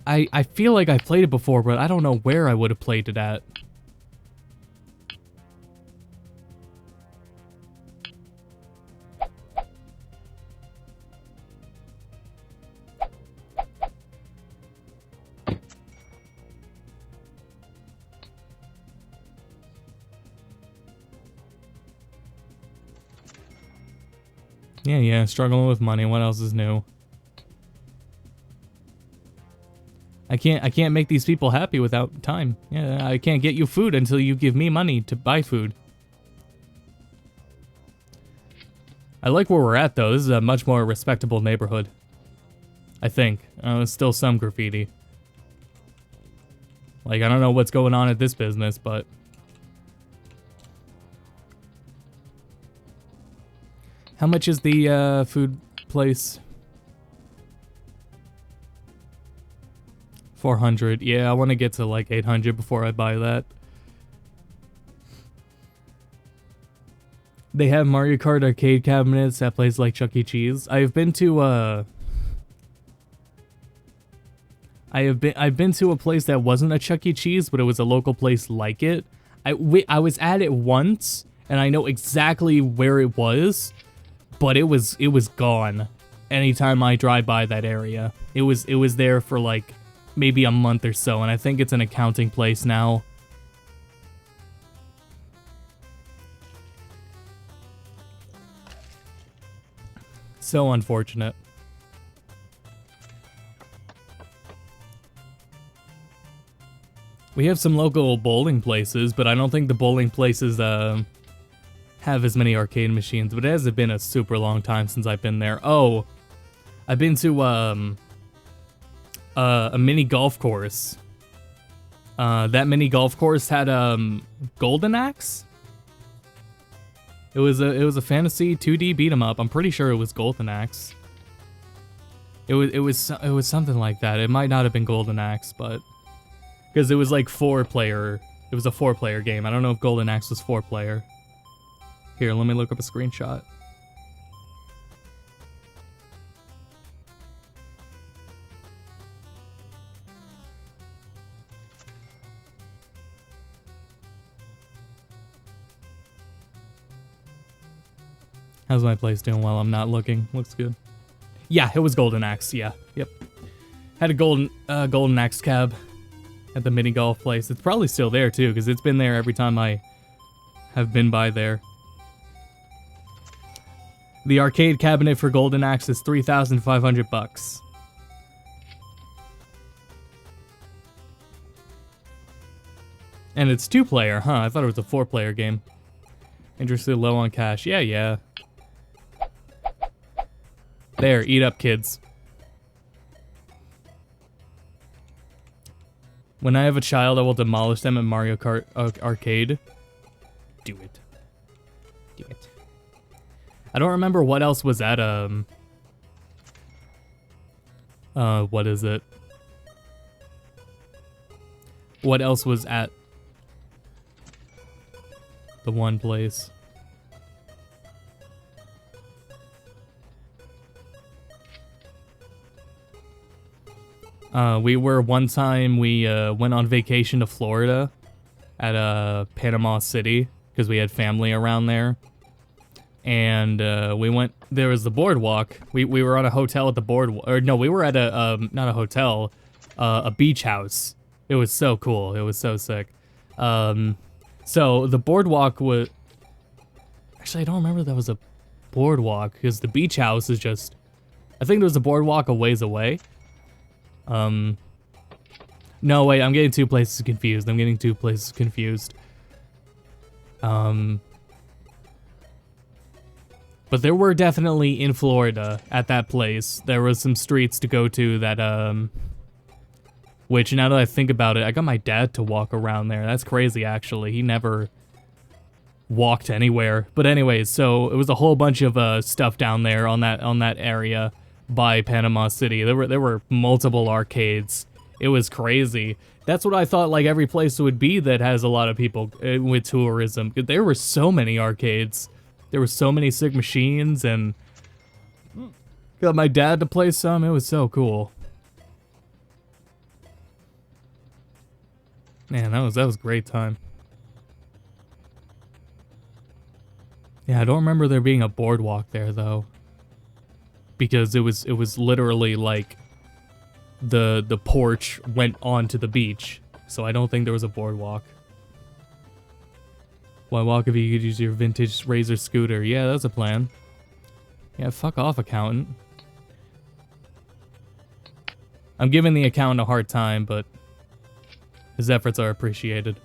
I feel like I played it before, but I don't know where I would have played it at. Yeah, struggling with money. What else is new? I can't make these people happy without time. Yeah, I can't get you food until you give me money to buy food. I like where we're at though. This is a much more respectable neighborhood. I think. There's still some graffiti. Like, I don't know what's going on at this business, but... How much is the food place? 400. Yeah, I want to get to like 800 before I buy that. They have Mario Kart arcade cabinets at places like Chuck E. Cheese. I've been to I've been to a place that wasn't a Chuck E. Cheese, but it was a local place like it. I was at it once, and I know exactly where it was. But it was gone anytime I drive by that area. It was there for like maybe a month or so, and I think it's an accounting place now. So unfortunate. We have some local bowling places, but I don't think the bowling places have as many arcade machines. But it hasn't been a super long time since I've been there. Oh, I've been to a mini golf course. That mini golf course had Golden Axe. It was a fantasy 2D beat 'em up. I'm pretty sure it was Golden Axe. It was something like that. It might not have been Golden Axe, but because it was like 4-player. It was a 4-player game. I don't know if Golden Axe was 4-player. Here, let me look up a screenshot. How's my place doing while I'm not looking? Looks good. Yeah, it was Golden Axe. Yeah, yep. Had a Golden Axe cab at the mini golf place. It's probably still there too, because it's been there every time I have been by there. The arcade cabinet for Golden Axe is $3,500. And it's 2-player, huh? I thought it was a 4-player game. Interested low on cash. Yeah. There, eat up, kids. When I have a child, I will demolish them at Mario Kart Arcade. Do it. Do it. I don't remember what else was at, what is it? What else was at the one place? We went on vacation to Florida at Panama City because we had family around there. And there was the boardwalk. We were on a hotel at the boardwalk. Or no, we were at not a hotel, a beach house. It was so cool. It was so sick. So the boardwalk was... Actually, I don't remember that was a boardwalk because the beach house is just... I think there was a boardwalk a ways away. No, wait, I'm getting two places confused. But there were definitely in Florida at that place. There was some streets to go to that, which now that I think about it, I got my dad to walk around there. That's crazy, actually. He never walked anywhere. But anyways, so it was a whole bunch of stuff down there on that area by Panama City. There were multiple arcades. It was crazy. That's what I thought like every place would be that has a lot of people with tourism. There were so many arcades. There were so many sick machines, and got my dad to play some. It was so cool. Man, that was a great time. Yeah, I don't remember there being a boardwalk there though, because it was literally like the porch went onto the beach, so I don't think there was a boardwalk. Why walk if you could use your vintage Razor scooter? Yeah, that's a plan. Yeah, fuck off, accountant. I'm giving the accountant a hard time, but his efforts are appreciated.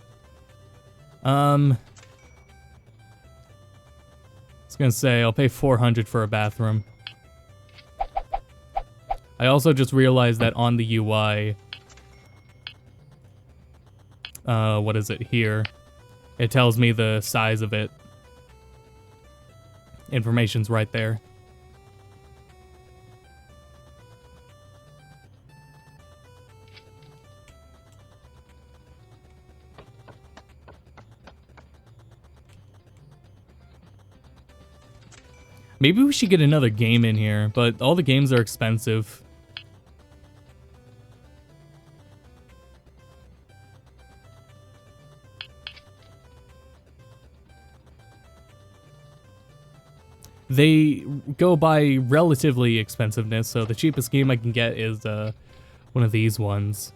I was gonna say, I'll pay $400 for a bathroom. I also just realized that on the UI, what is it here? It tells me the size of it. Information's right there. Maybe we should get another game in here, but all the games are expensive. They go by relatively expensiveness, so the cheapest game I can get is one of these ones.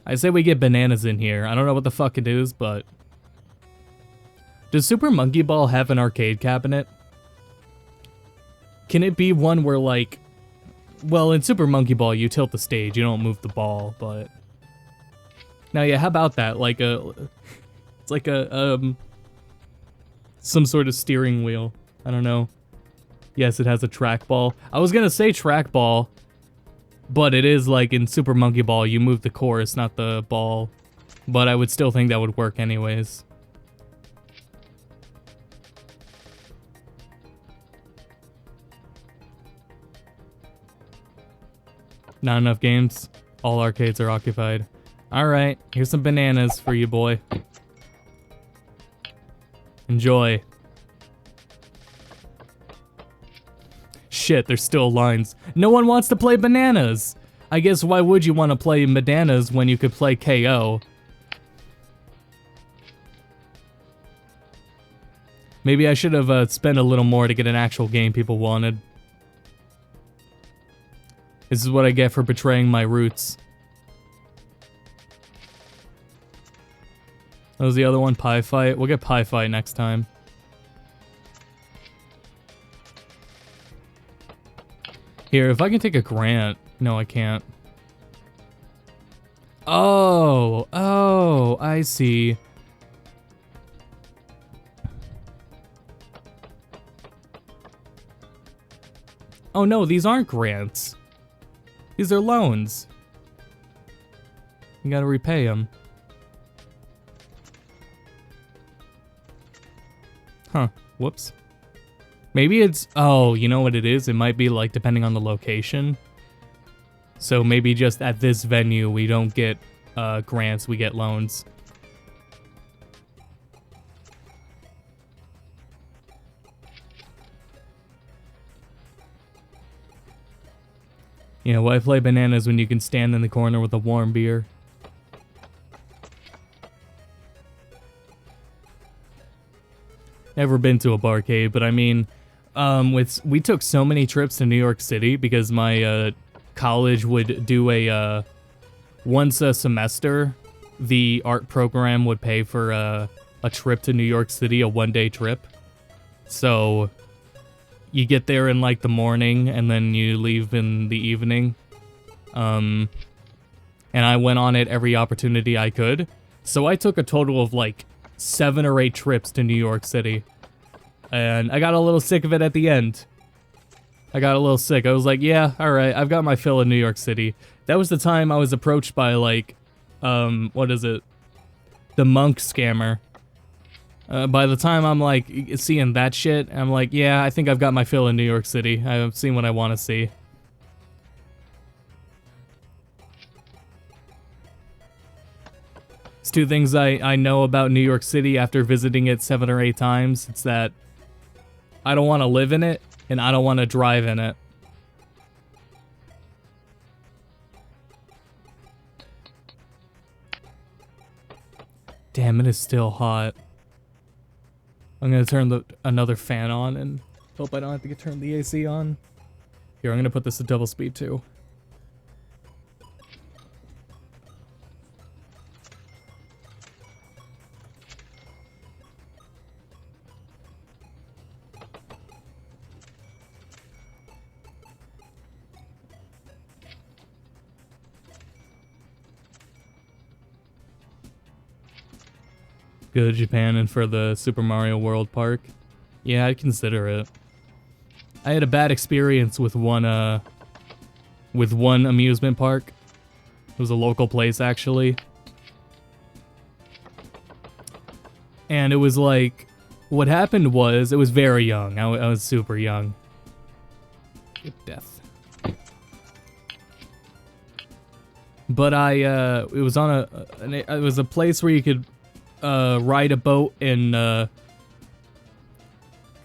I say we get bananas in here. I don't know what the fuck it is, but... Does Super Monkey Ball have an arcade cabinet? Can it be one where, like... Well, in Super Monkey Ball, you tilt the stage, you don't move the ball, but... Now, yeah, how about that? Like it's like some sort of steering wheel. I don't know. Yes, it has a trackball. I was gonna say trackball, but it is like in Super Monkey Ball, you move the course, not the ball. But I would still think that would work anyways. Not enough games. All arcades are occupied. Alright, here's some bananas for you, boy. Enjoy. Shit, there's still lines. No one wants to play bananas! I guess why would you want to play bananas when you could play KO? Maybe I should have spent a little more to get an actual game people wanted. This is what I get for betraying my roots. That was the other one, Pie Fight. We'll get Pie Fight next time. Here, if I can take a grant. No, I can't. Oh, I see. Oh no, these aren't grants. These are loans. You gotta repay them. Huh, whoops. Maybe it's, oh, you know what it is? It might be like depending on the location. So maybe just at this venue we don't get grants, we get loans. You know, why play bananas when you can stand in the corner with a warm beer? Never been to a barcade, but I mean, we took so many trips to New York City because my college would do a once a semester, the art program would pay for a trip to New York City, a one-day trip. So you get there in like the morning and then you leave in the evening. And I went on it every opportunity I could. So I took a total of like 7 or 8 trips to New York City. And I got a little sick of it at the end. I got a little sick. I was like, yeah, alright, I've got my fill in New York City. That was the time I was approached by like, what is it? The monk scammer. By the time I'm like seeing that shit, I'm like, yeah, I think I've got my fill in New York City. I've seen what I want to see. It's 2 things I know about New York City after visiting it 7 or 8 times. It's that I don't want to live in it, and I don't want to drive in it. Damn, it is still hot. I'm gonna turn another fan on and hope I don't have to turn the AC on. Here, I'm gonna put this to double speed too. Go to Japan and for the Super Mario World Park. Yeah, I'd consider it. I had a bad experience with one amusement park. It was a local place, actually. And it was like, what happened was, it was very young. I was super young. Good death. But it was on it was a place where you could ride a boat and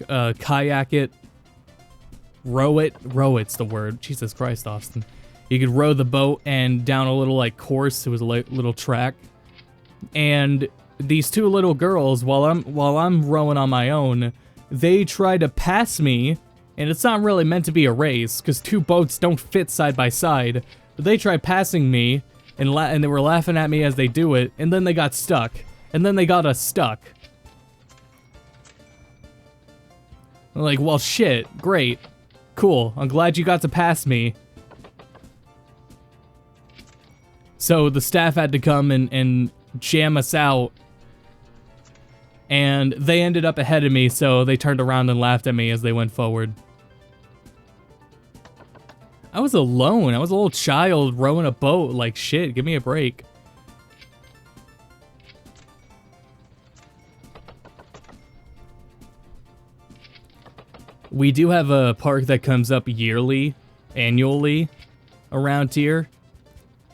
kayak it, row it's the word. Jesus Christ, Austin. You could row the boat and down a little like course. It was a little track, and these 2 little girls, while I'm rowing on my own, they try to pass me, and it's not really meant to be a race because 2 boats don't fit side by side. But they tried passing me, and they were laughing at me as they do it, and then they got stuck. And then they got us stuck. I'm like, well, shit, great, cool. I'm glad you got to pass me. So the staff had to come and jam us out. And they ended up ahead of me, so they turned around and laughed at me as they went forward. I was alone. I was a little child rowing a boat. Like, shit, give me a break. We do have a park that comes up annually, around here.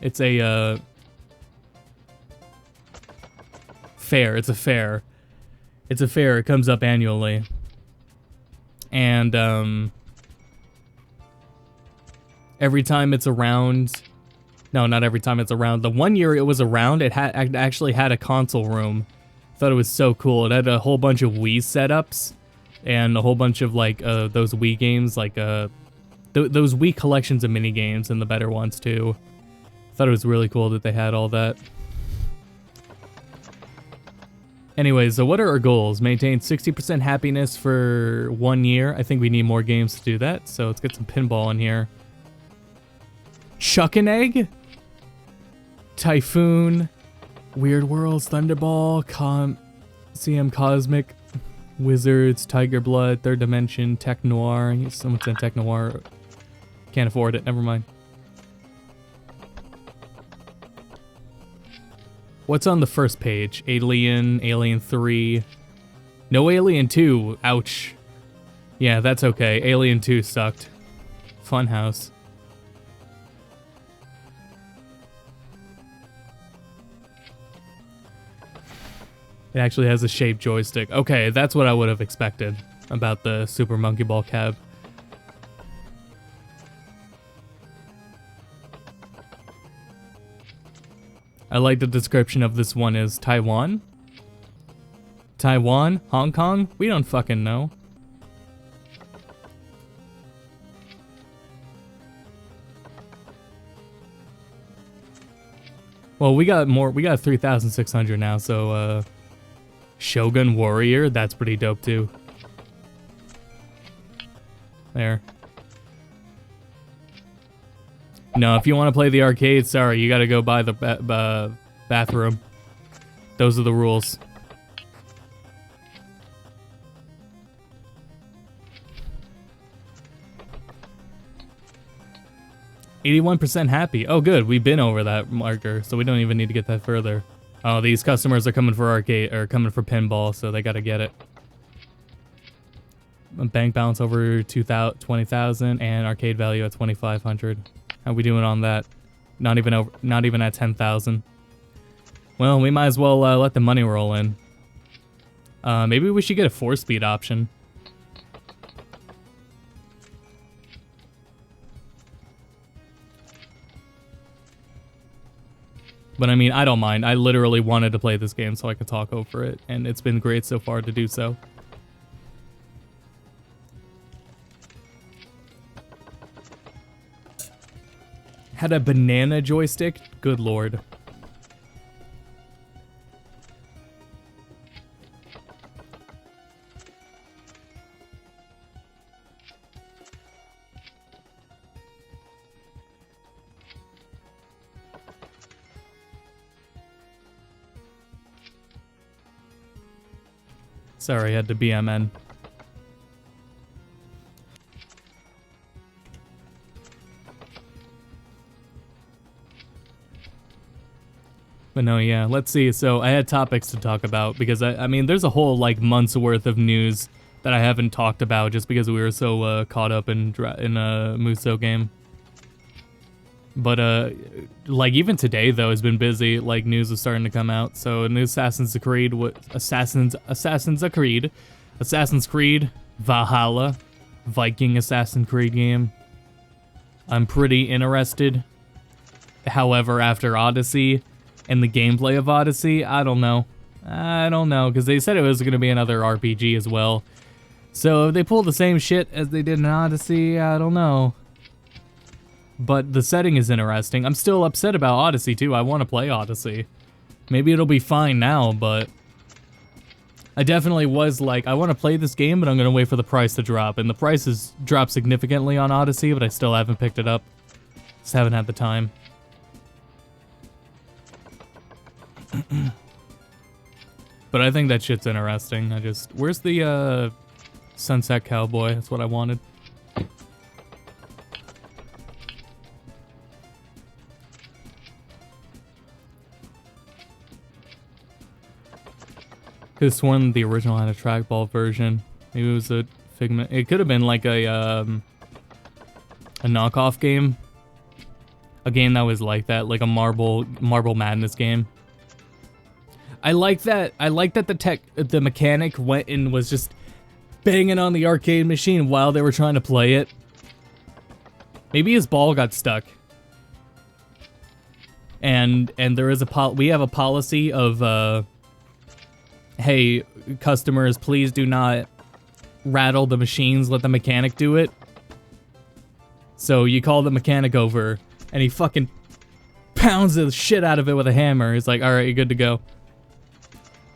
It's a, fair. It's a fair. It's a fair. It comes up annually. And, every time it's around... No, not every time it's around. The one year it was around, it actually had a console room. Thought it was so cool. It had a whole bunch of Wii setups. And a whole bunch of, like, those Wii games, like, those Wii collections of mini games and the better ones, too. Thought it was really cool that they had all that. Anyways, so what are our goals? Maintain 60% happiness for 1 year. I think we need more games to do that, so let's get some pinball in here. Chuck an Egg? Typhoon, Weird Worlds, Thunderball, CM Cosmic, Wizards, Tiger Blood, Third Dimension, Tech Noir. Someone said Tech Noir. Can't afford it, never mind. What's on the first page? Alien, Alien 3. No Alien 2, ouch. Yeah, that's okay. Alien 2 sucked. Funhouse. It actually has a shaped joystick. Okay, that's what I would have expected about the Super Monkey Ball cab. I like the description of this one is Taiwan? Taiwan? Hong Kong? We don't fucking know. Well, we got 3,600 now, so, Shogun Warrior, that's pretty dope, too. There. No, if you want to play the arcade, sorry, you gotta go by the bathroom. Those are the rules. %, happy. Oh, good. We've been over that marker, so we don't even need to get that further. Oh, these customers are coming for arcade, or coming for pinball, so they gotta get it. A bank balance over 20,000 and arcade value at 2,500. How we doing on that? Not even at 10,000. Well, we might as well let the money roll in. Maybe we should get a 4-speed option. But I mean, I don't mind. I literally wanted to play this game so I could talk over it, and it's been great so far to do so. Had a banana joystick? Good lord. Sorry, I had to BMN. But no, yeah, let's see. So I had topics to talk about because I mean, there's a whole like month's worth of news that I haven't talked about just because we were so caught up in a Muso game. But like even today though has been busy. Like news is starting to come out. So a new Assassin's Creed, Assassin's Creed Valhalla, Viking Assassin's Creed game. I'm pretty interested. However, after Odyssey and the gameplay of Odyssey, I don't know, because they said it was going to be another RPG as well. So if they pull the same shit as they did in Odyssey, I don't know. But the setting is interesting. I'm still upset about Odyssey too. I want to play Odyssey. Maybe it'll be fine now, but I definitely was like, I want to play this game, but I'm going to wait for the price to drop. And the price has dropped significantly on Odyssey, but I still haven't picked it up. Just haven't had the time. But I think that shit's interesting. Where's the Sunset Cowboy? That's what I wanted. Could've sworn the original had a trackball version. Maybe it was a figment. It could have been like a knockoff game. A game that was like that, like a Marble Madness game. I like that. I like that the mechanic went and was just banging on the arcade machine while they were trying to play it. Maybe his ball got stuck. And there is we have a policy of hey, customers, please do not rattle the machines, let the mechanic do it. So you call the mechanic over, and he fucking pounds the shit out of it with a hammer. He's like, alright, you're good to go.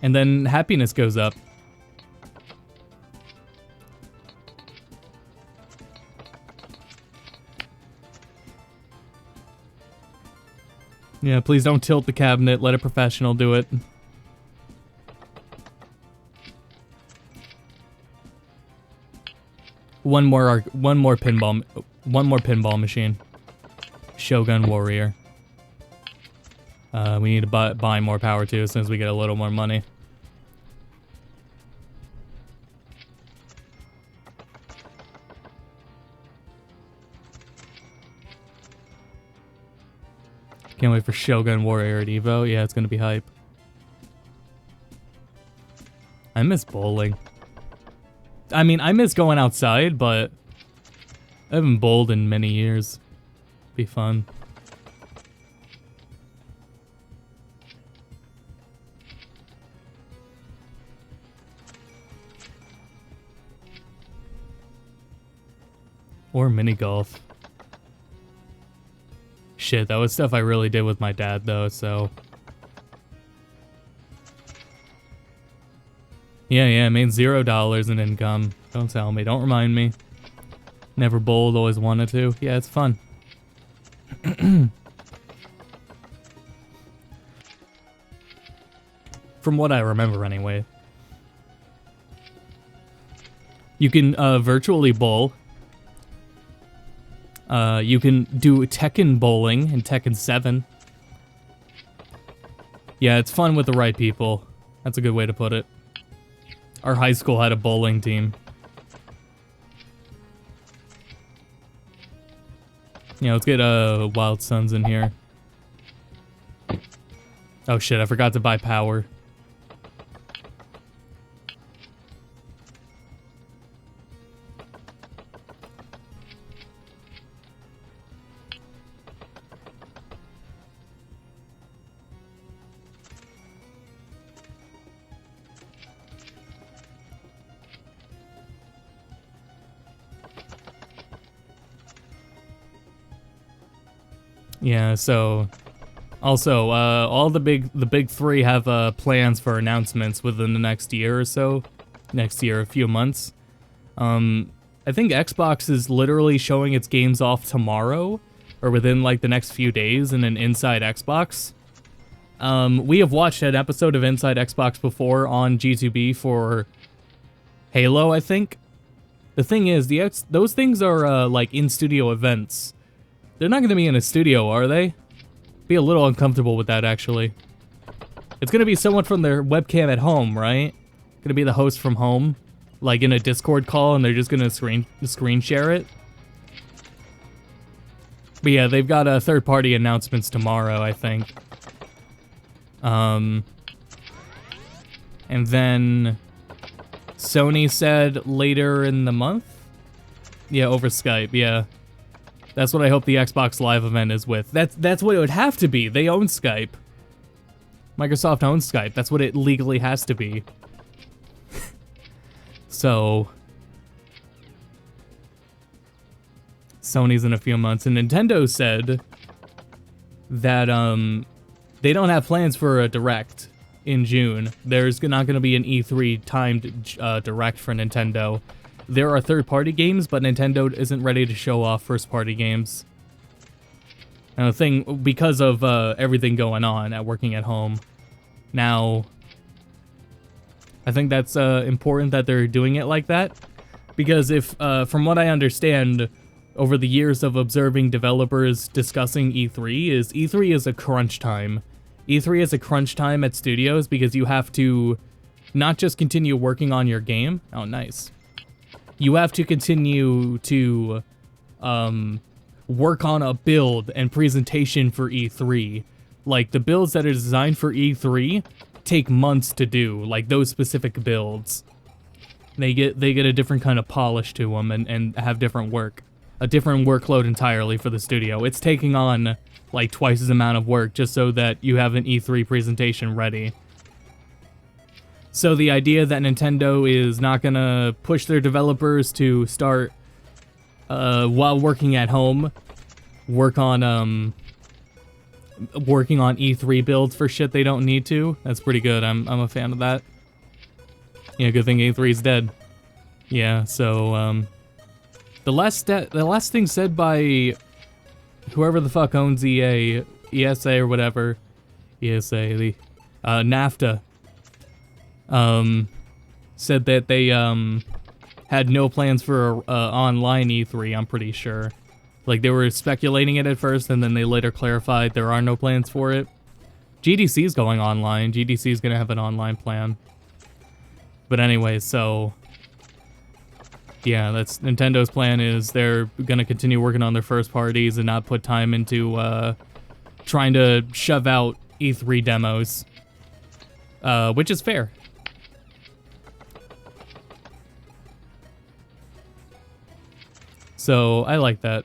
And then happiness goes up. Yeah, please don't tilt the cabinet, let a professional do it. One more pinball machine. Shogun Warrior. We need to buy more power too, as soon as we get a little more money. Can't wait for Shogun Warrior at Evo. Yeah, it's gonna be hype. I miss bowling. I mean, I miss going outside, but I haven't bowled in many years. Be fun. Or mini golf. Shit, that was stuff I really did with my dad, though, so... Yeah, I made $0 in income. Don't tell me, don't remind me. Never bowled, always wanted to. Yeah, it's fun. From what I remember, anyway. You can virtually bowl. You can do Tekken bowling in Tekken 7. Yeah, it's fun with the right people. That's a good way to put it. Our high school had a bowling team. Yeah, let's get Wild Suns in here. Oh shit, I forgot to buy power. Yeah, so also all the big three have plans for announcements within the next year or so. Next year, a few months. I think Xbox is literally showing its games off tomorrow or within like the next few days in an Inside Xbox. We have watched an episode of Inside Xbox before on G2B for Halo, I think. The thing is, those things are like in-studio events. They're not going to be in a studio, are they? Be a little uncomfortable with that, actually. It's going to be someone from their webcam at home, right? Going to be the host from home, like in a Discord call, and they're just going to screen share it. But yeah, they've got third-party announcements tomorrow, I think. And then Sony said later in the month? Yeah, over Skype, yeah. That's what I hope the Xbox Live event is with. That's what it would have to be. They own Skype. Microsoft owns Skype. That's what it legally has to be. So... Sony's in a few months. And Nintendo said that they don't have plans for a Direct in June. There's not going to be an E3 timed Direct for Nintendo. There are third-party games, but Nintendo isn't ready to show off first-party games. And the thing, because of everything going on at working at home, Now, I think that's important that they're doing it like that, because if, from what I understand, over the years of observing developers discussing E3, is E3 is a crunch time. E3 is a crunch time at studios because you have to not just continue working on your game. Oh, nice. You have to continue to work on a build and presentation for E3. Like, the builds that are designed for E3 take months to do, like those specific builds. They get a different kind of polish to them and have different work. A different workload entirely for the studio. It's taking on like twice as amount of work just so that you have an E3 presentation ready. So the idea that Nintendo is not gonna push their developers to start while working at home, working on E3 builds for shit they don't need to. That's pretty good. I'm a fan of that. Yeah, good thing E3's dead. Yeah, so the last thing said by whoever the fuck owns EA, ESA or whatever, ESA, the NAFTA, said that they had no plans for online E3. I'm pretty sure. Like, they were speculating it at first, and then they later clarified there are no plans for it. GDC's going online. GDC's gonna have an online plan. But anyway, so yeah, that's Nintendo's plan. Is they're gonna continue working on their first parties and not put time into trying to shove out E3 demos, which is fair. So I like that.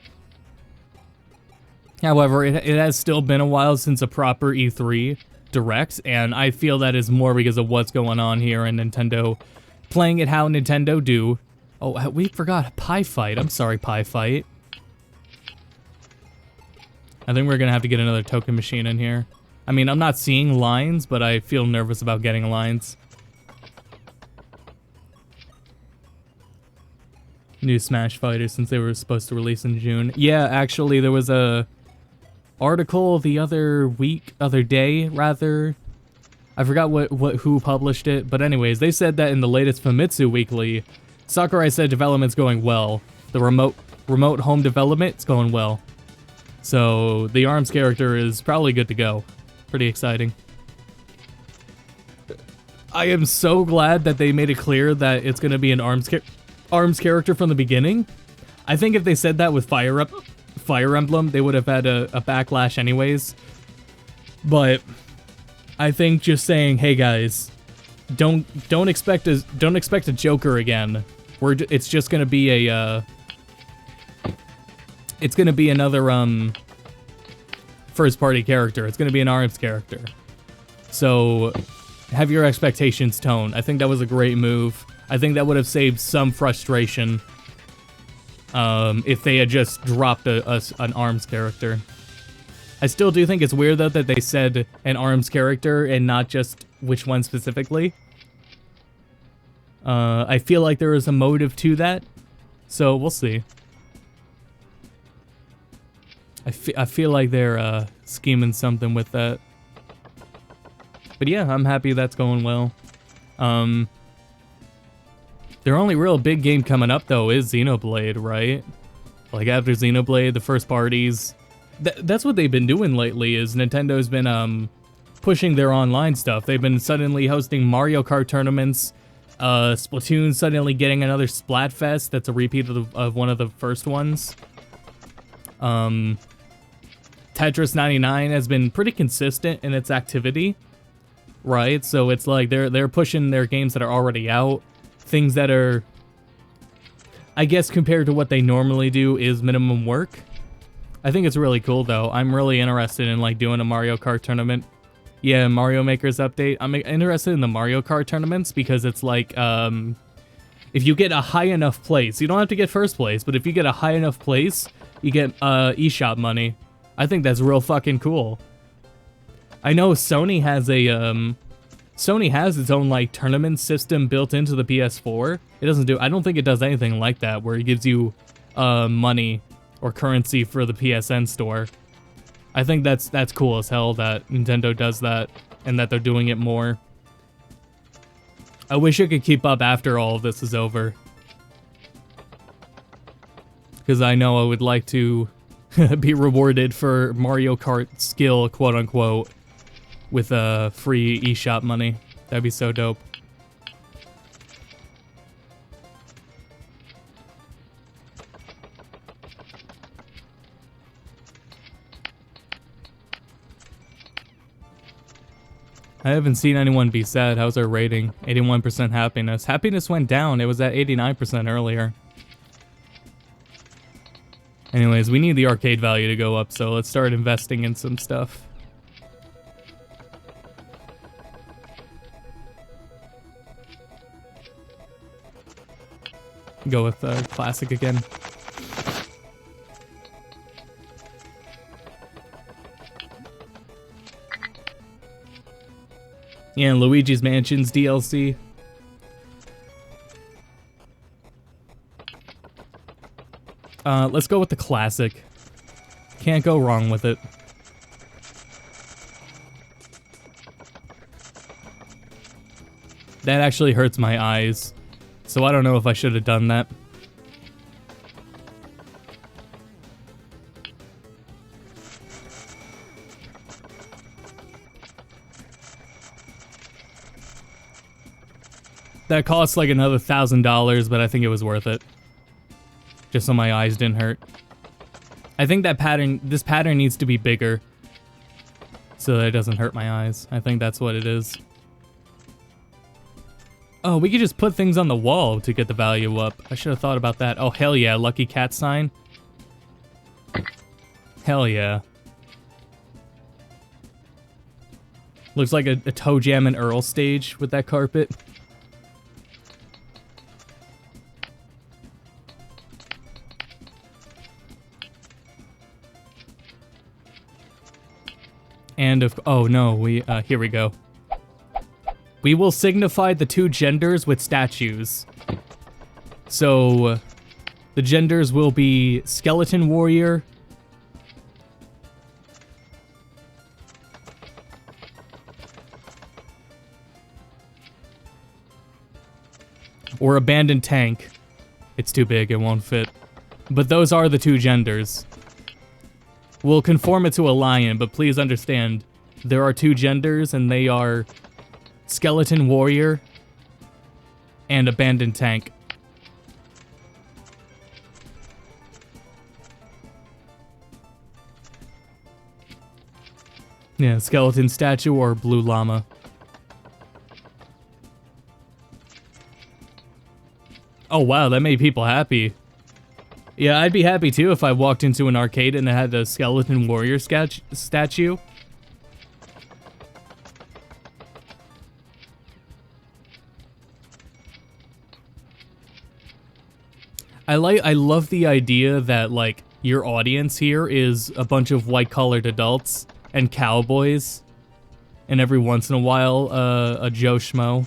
However, it has still been a while since a proper E3 Direct, and I feel that is more because of what's going on here and Nintendo playing it how Nintendo do. Oh, we forgot Pie Fight. I'm sorry, Pie Fight. I think we're gonna have to get another token machine in here. I mean, I'm not seeing lines, but I feel nervous about getting lines. New Smash Fighter, since they were supposed to release in June. Yeah, actually, there was a article the other day, rather. I forgot who published it, but anyways, they said that in the latest Famitsu Weekly, Sakurai said development's going well. The remote home development's going well. So the ARMS character is probably good to go. Pretty exciting. I am so glad that they made it clear that it's going to be an ARMS character from the beginning. I think if they said that with Fire Emblem, they would have had a backlash anyways. But I think just saying, "Hey guys, don't expect a Joker again. It's just gonna be a it's gonna be another first party character. It's gonna be an ARMS character. So have your expectations toned." I think that was a great move. I think that would have saved some frustration if they had just dropped an ARMS character. I still do think it's weird, though, that they said an ARMS character and not just which one specifically. I feel like there is a motive to that, so we'll see. I feel like they're scheming something with that. But yeah, I'm happy that's going well. Their only real big game coming up, though, is Xenoblade, right? Like, after Xenoblade, the first parties... That's what they've been doing lately, is Nintendo's been, pushing their online stuff. They've been suddenly hosting Mario Kart tournaments, Splatoon suddenly getting another Splatfest that's a repeat of one of the first ones. Tetris 99 has been pretty consistent in its activity, right? So it's like they're pushing their games that are already out. Things that are, I guess, compared to what they normally do, is minimum work. I think it's really cool, though. I'm really interested in, like, doing a Mario Kart tournament. Yeah, Mario Maker's update. I'm interested in the Mario Kart tournaments because it's like, if you get a high enough place, you don't have to get first place, but if you get a high enough place, you get eShop money. I think that's real fucking cool. I know Sony has its own, like, tournament system built into the PS4. It doesn't do... I don't think it does anything like that, where it gives you money or currency for the PSN store. I think that's cool as hell that Nintendo does that. and that they're doing it more. I wish I could keep up after all of this is over. Because I know I would like to be rewarded for Mario Kart skill, quote unquote, with free eShop money. That'd be so dope. I haven't seen anyone be sad. How's our rating? 81% happiness. Happiness went down. It was at 89% earlier. Anyways, we need the arcade value to go up, so let's start investing in some stuff. Go with classic again. Yeah, and Luigi's Mansion's DLC. Let's go with the classic. Can't go wrong with it. That actually hurts my eyes, so I don't know if I should have done that. That costs like another $1,000, but I think it was worth it. Just so my eyes didn't hurt. I think that this pattern needs to be bigger so that it doesn't hurt my eyes. I think that's what it is. Oh, we could just put things on the wall to get the value up. I should have thought about that. Oh, hell yeah, lucky cat sign. Hell yeah. Looks like a Toe Jam and Earl stage with that carpet. And oh no, here we go. We will signify the two genders with statues. So, the genders will be Skeleton Warrior or Abandoned Tank. It's too big, it won't fit. But those are the two genders. We'll conform it to a lion, but please understand, there are two genders, and they are Skeleton Warrior and Abandoned Tank. Yeah, skeleton statue or blue llama. Oh wow, that made people happy. Yeah, I'd be happy too if I walked into an arcade and it had a Skeleton Warrior statue. I love the idea that, like, your audience here is a bunch of white-collared adults and cowboys, and every once in a while, a Joe Schmo.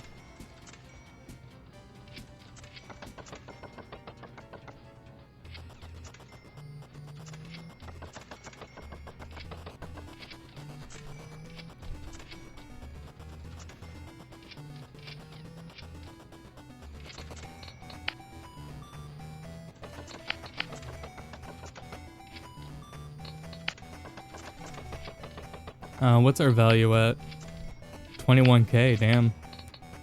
What's our value at? 21k, damn.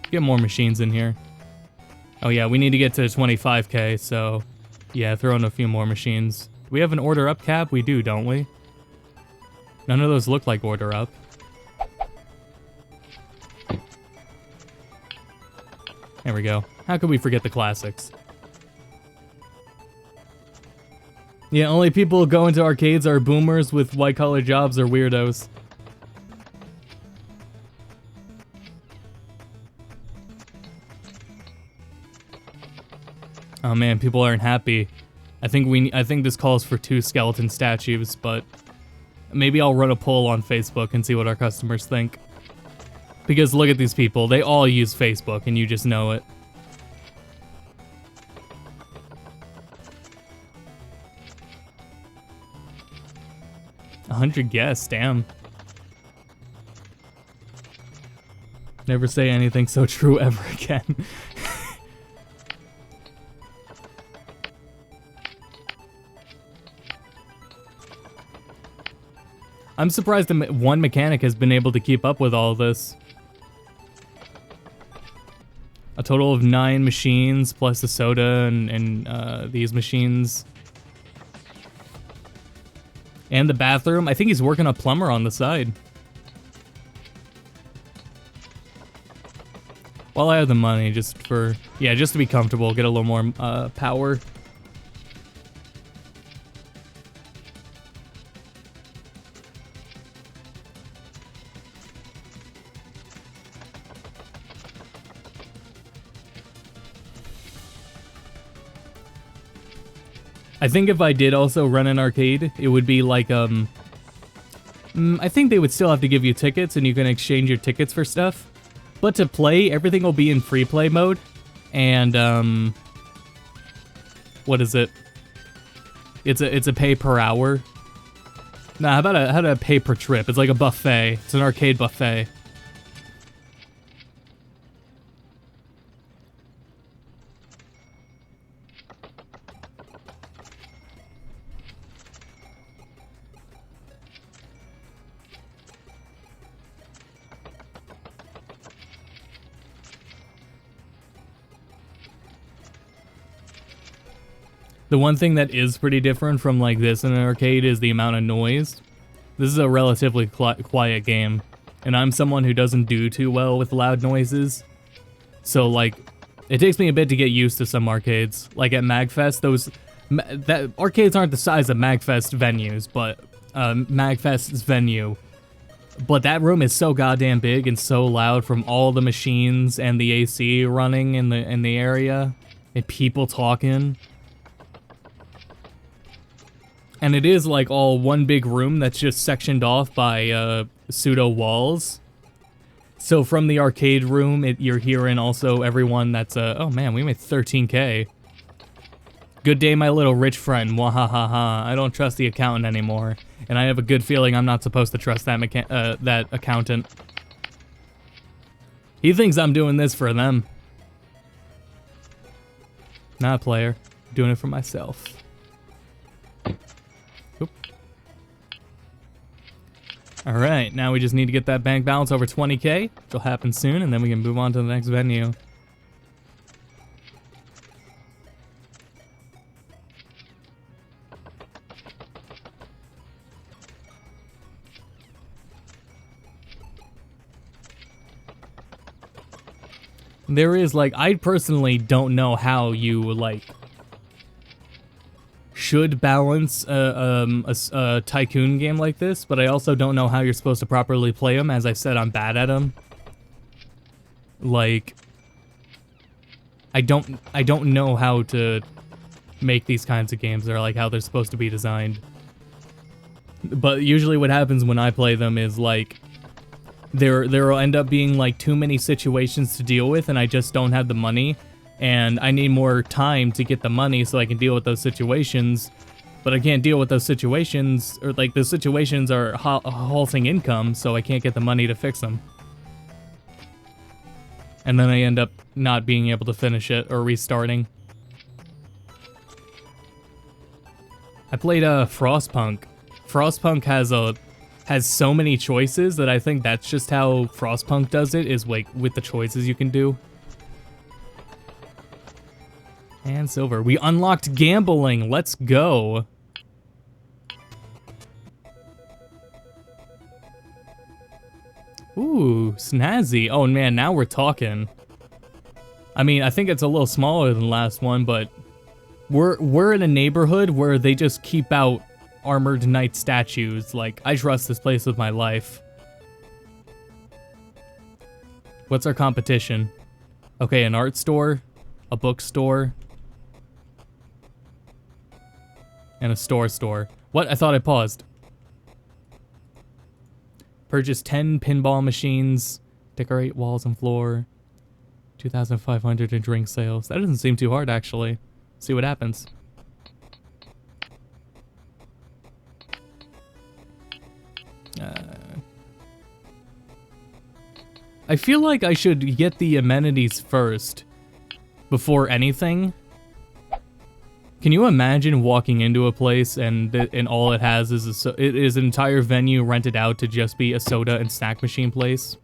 Get more machines in here. Oh yeah, we need to get to 25k, so yeah, throw in a few more machines. Do we have an order up cap? We do, don't we? None of those look like order up. There we go. How could we forget the classics? Yeah, only people who go into arcades are boomers with white-collar jobs or weirdos. Oh man, people aren't happy. I think this calls for 2 skeleton statues, but maybe I'll run a poll on Facebook and see what our customers think. Because look at these people, they all use Facebook and you just know it. $100 guests, damn. Never say anything so true ever again. I'm surprised that one mechanic has been able to keep up with all of this. A total of 9 machines plus the soda and these machines. And the bathroom. I think he's working a plumber on the side. While I have the money, just to be comfortable, get a little more power. I think if I did also run an arcade, it would be like, I think they would still have to give you tickets and you can exchange your tickets for stuff. But to play, everything will be in free play mode. And, what is it? It's a pay per hour. Nah, how about a pay per trip? It's like a buffet. It's an arcade buffet. The one thing that is pretty different from like this in an arcade is the amount of noise. This is a relatively quiet game, and I'm someone who doesn't do too well with loud noises. So like, it takes me a bit to get used to some arcades. Like at MagFest, that arcades aren't the size of MagFest venues, but MagFest's venue. But that room is so goddamn big and so loud from all the machines and the AC running in the area and people talking. And it is like all one big room that's just sectioned off by pseudo walls. So from the arcade room, you're hearing also everyone that's oh man, we made 13K. Good day, my little rich friend. Wahahaha. I don't trust the accountant anymore, and I have a good feeling I'm not supposed to trust that that accountant. He thinks I'm doing this for them. Not a player. I'm doing it for myself. Alright, now we just need to get that bank balance over 20K, which will happen soon, and then we can move on to the next venue. There is, like, I personally don't know how you, like, should balance a Tycoon game like this, but I also don't know how you're supposed to properly play them. As I said, I'm bad at them. Like, I don't know how to make these kinds of games, or like how they're supposed to be designed. But usually what happens when I play them is like there will end up being like too many situations to deal with, and I just don't have the money. And I need more time to get the money so I can deal with those situations, but I can't deal with those situations, or like those situations are halting income, so I can't get the money to fix them. And then I end up not being able to finish it or restarting. I played Frostpunk. Frostpunk has so many choices that I think that's just how Frostpunk does it, is like with the choices you can do. And silver. We unlocked gambling. Let's go. Ooh, snazzy. Oh man, now we're talking. I mean, I think it's a little smaller than the last one, but we're in a neighborhood where they just keep out armored knight statues. Like, I trust this place with my life. What's our competition? Okay, an art store, a bookstore, and a store. What? I thought I paused. Purchase 10 pinball machines, decorate walls and floor, 2,500 in drink sales. That doesn't seem too hard, actually. See what happens. I feel like I should get the amenities first before anything. Can you imagine walking into a place and all it has is it is an entire venue rented out to just be a soda and snack machine place?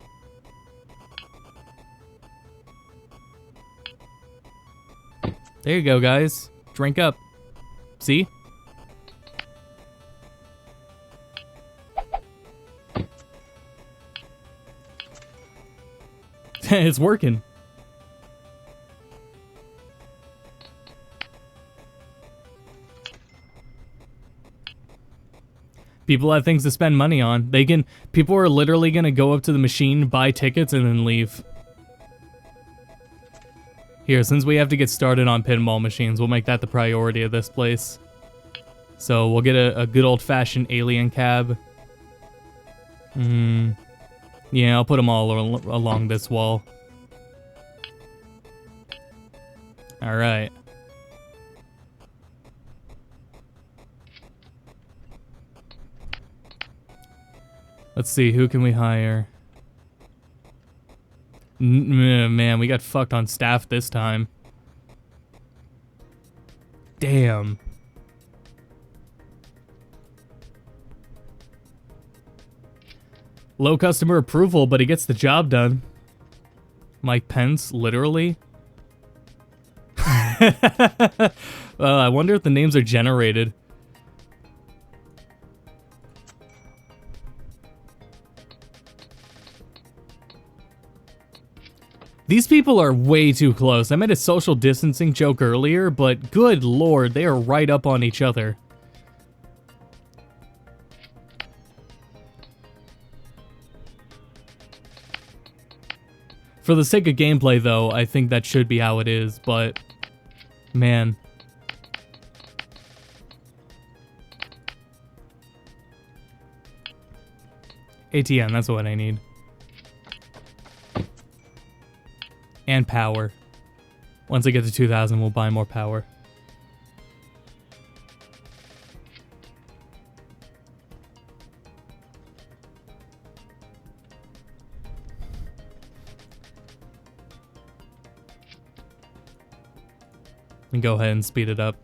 There you go, guys. Drink up. See? It's working. People have things to spend money on. People are literally gonna go up to the machine, buy tickets, and then leave. Here, since we have to get started on pinball machines, we'll make that the priority of this place. So we'll get a good old-fashioned alien cab. Yeah, I'll put them all along this wall. Alright. Let's see, who can we hire? Man, we got fucked on staff this time. Damn. Low customer approval, but he gets the job done. Mike Pence, literally. I wonder if the names are generated. These people are way too close. I made a social distancing joke earlier, but good lord, they are right up on each other. For the sake of gameplay, though, I think that should be how it is, but... man. ATM, that's what I need. And power. Once I get to 2,000, we'll buy more power. And go ahead and speed it up.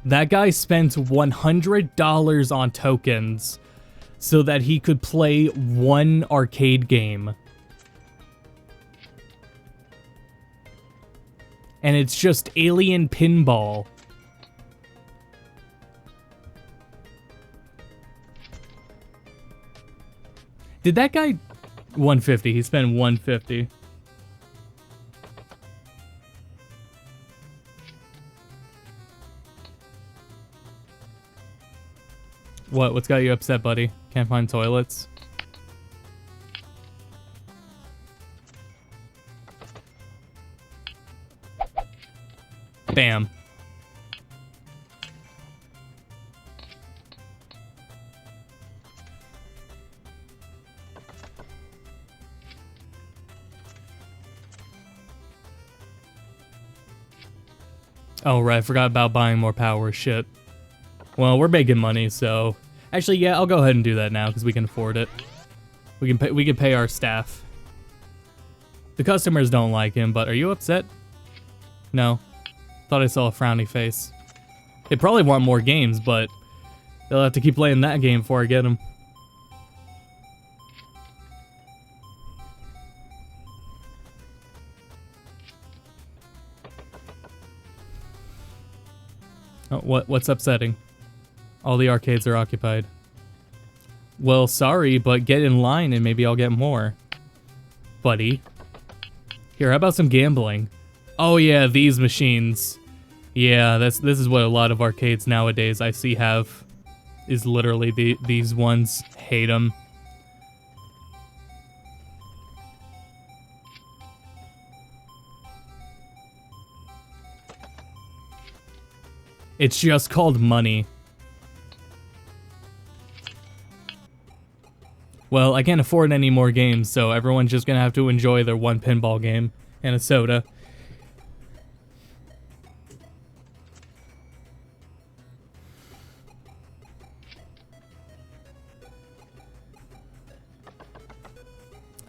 That guy spent $100 on tokens so that he could play one arcade game. And it's just alien pinball. Did that guy... 150, he spent 150. What's got you upset, buddy? Can't find toilets? Bam. Oh, right, I forgot about buying more power. Shit. Well, we're making money, so... Actually, yeah, I'll go ahead and do that now, because we can afford it. We can pay our staff. The customers don't like him, but are you upset? No. Thought I saw a frowny face. They probably want more games, but... they'll have to keep playing that game before I get them. Oh, what's upsetting? All the arcades are occupied. Well, sorry, but get in line and maybe I'll get more. Buddy. Here, how about some gambling? Oh yeah, these machines. Yeah, this is what a lot of arcades nowadays I see have. Is literally these ones. Hate them. It's just called money. Well, I can't afford any more games, so everyone's just gonna have to enjoy their one pinball game and a soda.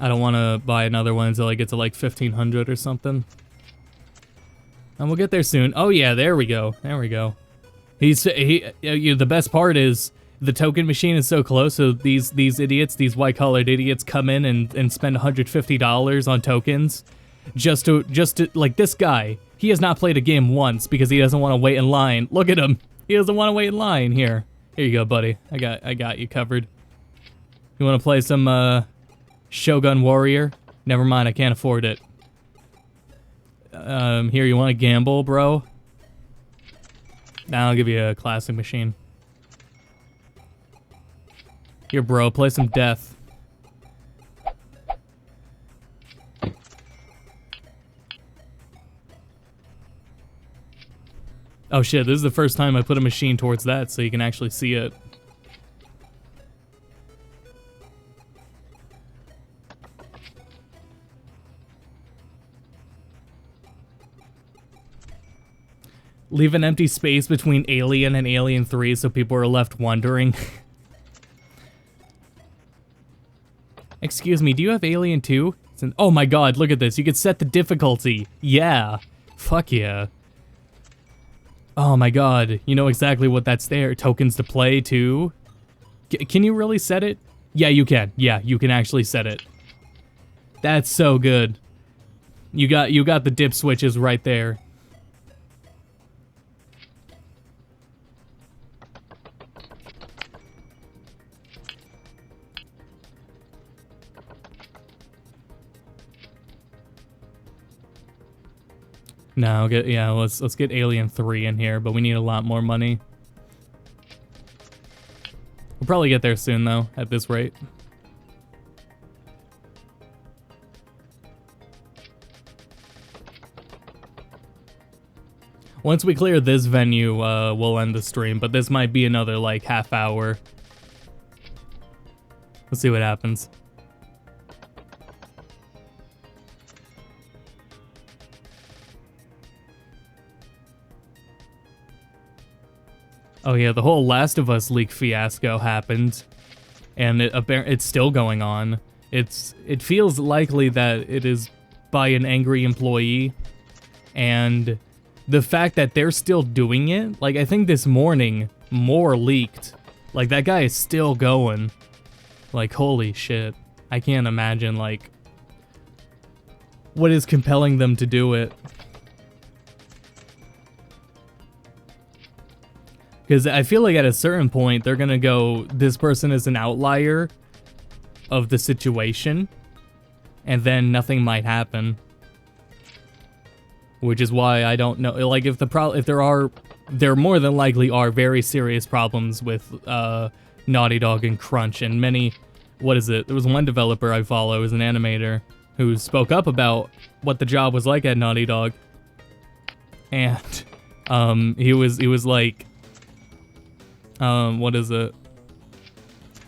I don't want to buy another one until I get to like 1500 or something. And we'll get there soon. Oh yeah, there we go. There we go. The best part is the token machine is so close, so these idiots, these white-collared idiots come in and spend $150 on tokens just to like this guy. He has not played a game once because he doesn't want to wait in line. Look at him. He doesn't want to wait in line. Here you go, buddy. I got you covered. You want to play some Shogun Warrior? Never mind, I can't afford it. Here, you want to gamble, bro? Now I'll give you a classic machine. Here, bro, play some death. Oh shit, this is the first time I put a machine towards that so you can actually see it. Leave an empty space between Alien and Alien 3 so people are left wondering. Excuse me, do you have Alien 2? Oh my god, look at this. You can set the difficulty. Yeah. Fuck yeah. Oh my god, you know exactly what that's there. Tokens to play too. Can you really set it? Yeah, you can. Yeah, you can actually set it. That's so good. You got the dip switches right there. No, let's get Alien 3 in here, but we need a lot more money. We'll probably get there soon though, at this rate. Once we clear this venue, we'll end the stream, but this might be another like half hour. Let's see what happens. Oh yeah, the whole Last of Us leak fiasco happened, and it's still going on. It feels likely that it is by an angry employee, and the fact that they're still doing it, like I think this morning more leaked. Like that guy is still going. Like holy shit. I can't imagine like what is compelling them to do it. Because I feel like at a certain point, they're going to go, this person is an outlier of the situation, and then nothing might happen. Which is why I don't know, like, if there more than likely are very serious problems with Naughty Dog and Crunch, and many, what is it? There was one developer I follow, who's an animator, who spoke up about what the job was like at Naughty Dog. And, he was like, what is it?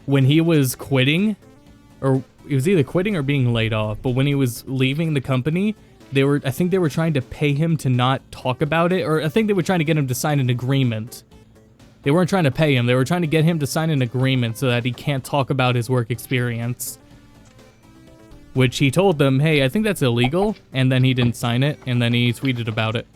When he was quitting, or he was either quitting or being laid off, but when he was leaving the company, I think they were trying to pay him to not talk about it, or I think they were trying to get him to sign an agreement. They weren't trying to pay him, they were trying to get him to sign an agreement so that he can't talk about his work experience. Which he told them, hey, I think that's illegal, and then he didn't sign it, and then he tweeted about it.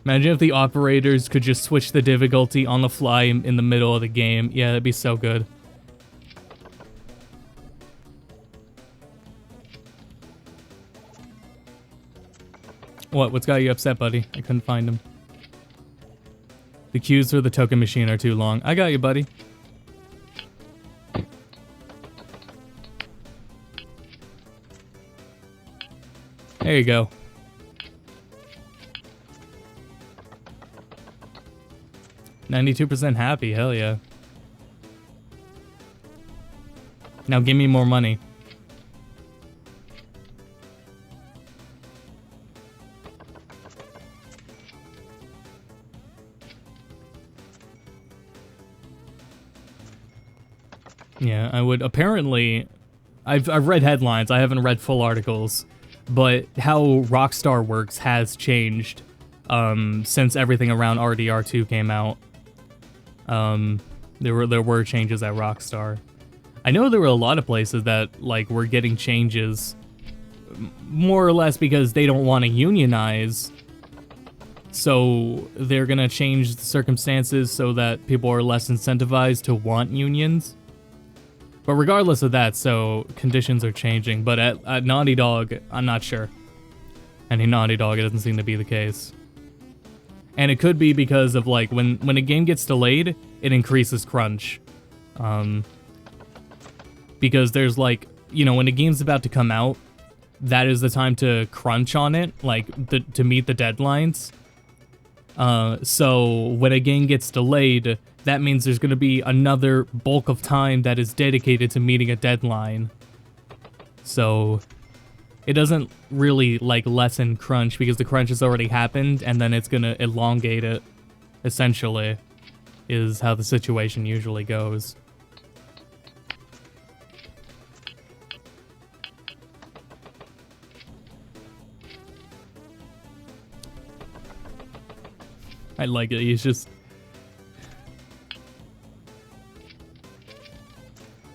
Imagine if the operators could just switch the difficulty on the fly in the middle of the game. Yeah, that'd be so good. What's got you upset, buddy? I couldn't find him. The queues for the token machine are too long. I got you, buddy. There you go. %happy, hell yeah. Now give me more money. Yeah, I would. Apparently, I've read headlines, I haven't read full articles, but how Rockstar works has changed since everything around RDR2 came out. There were changes at Rockstar. I know there were a lot of places that, like, were getting changes, more or less because they don't want to unionize, so they're gonna change the circumstances so that people are less incentivized to want unions. But regardless of that, so conditions are changing. But at Naughty Dog, I'm not sure. And in Naughty Dog, it doesn't seem to be the case. And it could be because of, like, when a game gets delayed, it increases crunch. Because there's, like, you know, when a game's about to come out, that is the time to crunch on it, like, to meet the deadlines. So when a game gets delayed, that means there's going to be another bulk of time that is dedicated to meeting a deadline. So it doesn't really, like, lessen crunch because the crunch has already happened, and then it's going to elongate it, essentially, is how the situation usually goes. I like it. He's just...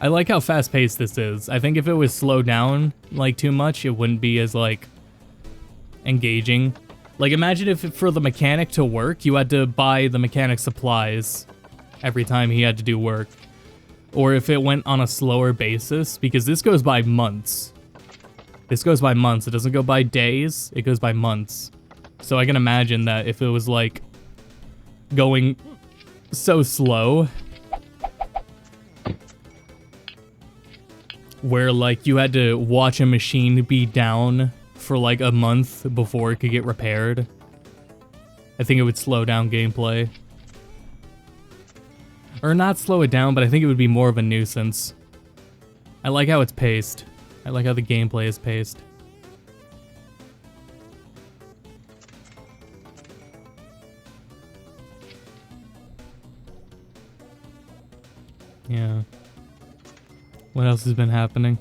I like how fast-paced this is. I think if it was slowed down, like, too much, it wouldn't be as, like, engaging. Like, imagine if for the mechanic to work, you had to buy the mechanic supplies every time he had to do work. Or if it went on a slower basis, because this goes by months. This goes by months. It doesn't go by days. It goes by months. So I can imagine that if it was, like, going so slow, where, like, you had to watch a machine be down for, like, a month before it could get repaired, I think it would slow down gameplay. Or not slow it down, but I think it would be more of a nuisance. I like how it's paced. I like how the gameplay is paced. Yeah. What else has been happening?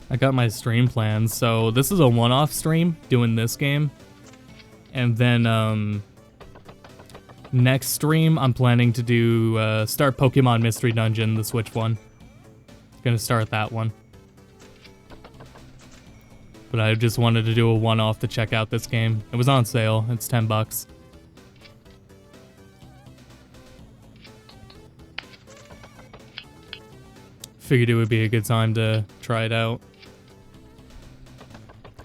I got my stream plans, so this is a one-off stream, doing this game. And then, next stream, I'm planning to do, start Pokemon Mystery Dungeon, the Switch one. Gonna start that one. But I just wanted to do a one-off to check out this game. It was on sale. It's $10. Figured it would be a good time to try it out.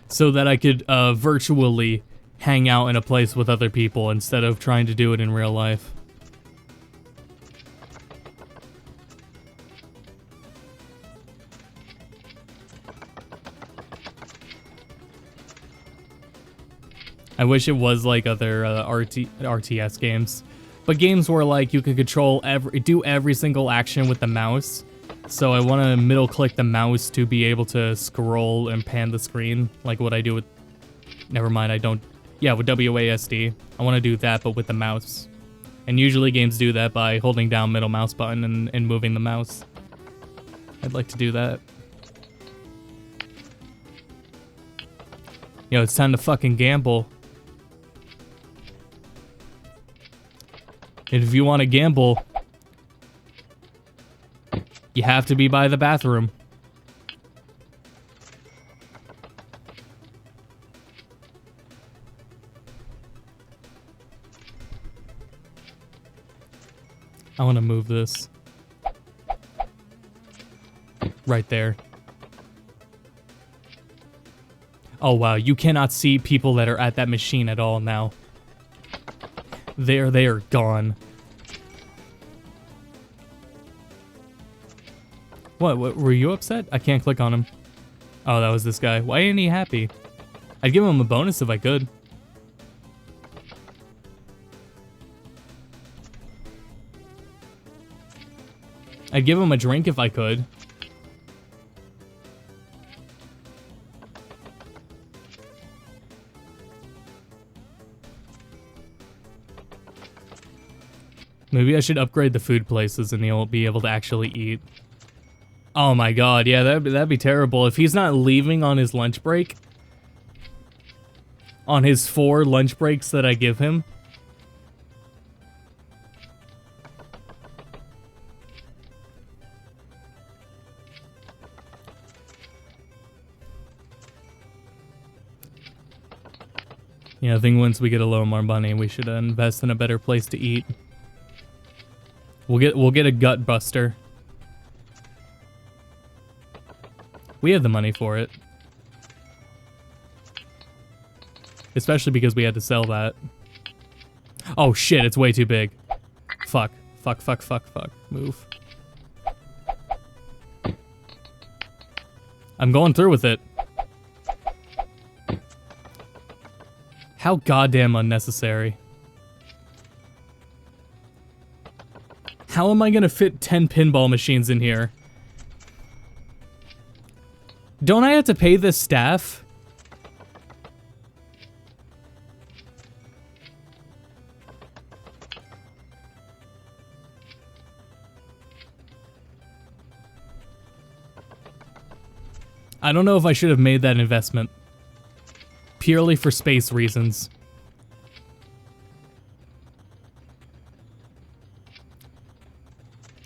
So that I could virtually hang out in a place with other people instead of trying to do it in real life. I wish it was like other RTS games, but games where, like, you could control do every single action with the mouse. So I want to middle click the mouse to be able to scroll and pan the screen, like what I do with, never mind, I don't, yeah, with WASD. I want to do that, but with the mouse. And usually games do that by holding down middle mouse button and moving the mouse. I'd like to do that. Yo, it's time to fucking gamble. And if you want to gamble, you have to be by the bathroom. I want to move this. Right there. Oh wow, you cannot see people that are at that machine at all now. They are gone. What, were you upset? I can't click on him. Oh, that was this guy. Why ain't he happy? I'd give him a bonus if I could. I'd give him a drink if I could. Maybe I should upgrade the food places and he'll be able to actually eat. Oh my god, yeah, that'd be terrible. If he's not leaving on his lunch break, on his 4 lunch breaks that I give him. Yeah, I think once we get a little more money, we should invest in a better place to eat. We'll get a gut buster. We have the money for it. Especially because we had to sell that. Oh shit, it's way too big. Fuck. Fuck, fuck, fuck, fuck. Move. I'm going through with it. How goddamn unnecessary. How am I gonna fit 10 pinball machines in here? Don't I have to pay this staff? I don't know if I should have made that investment. Purely for space reasons.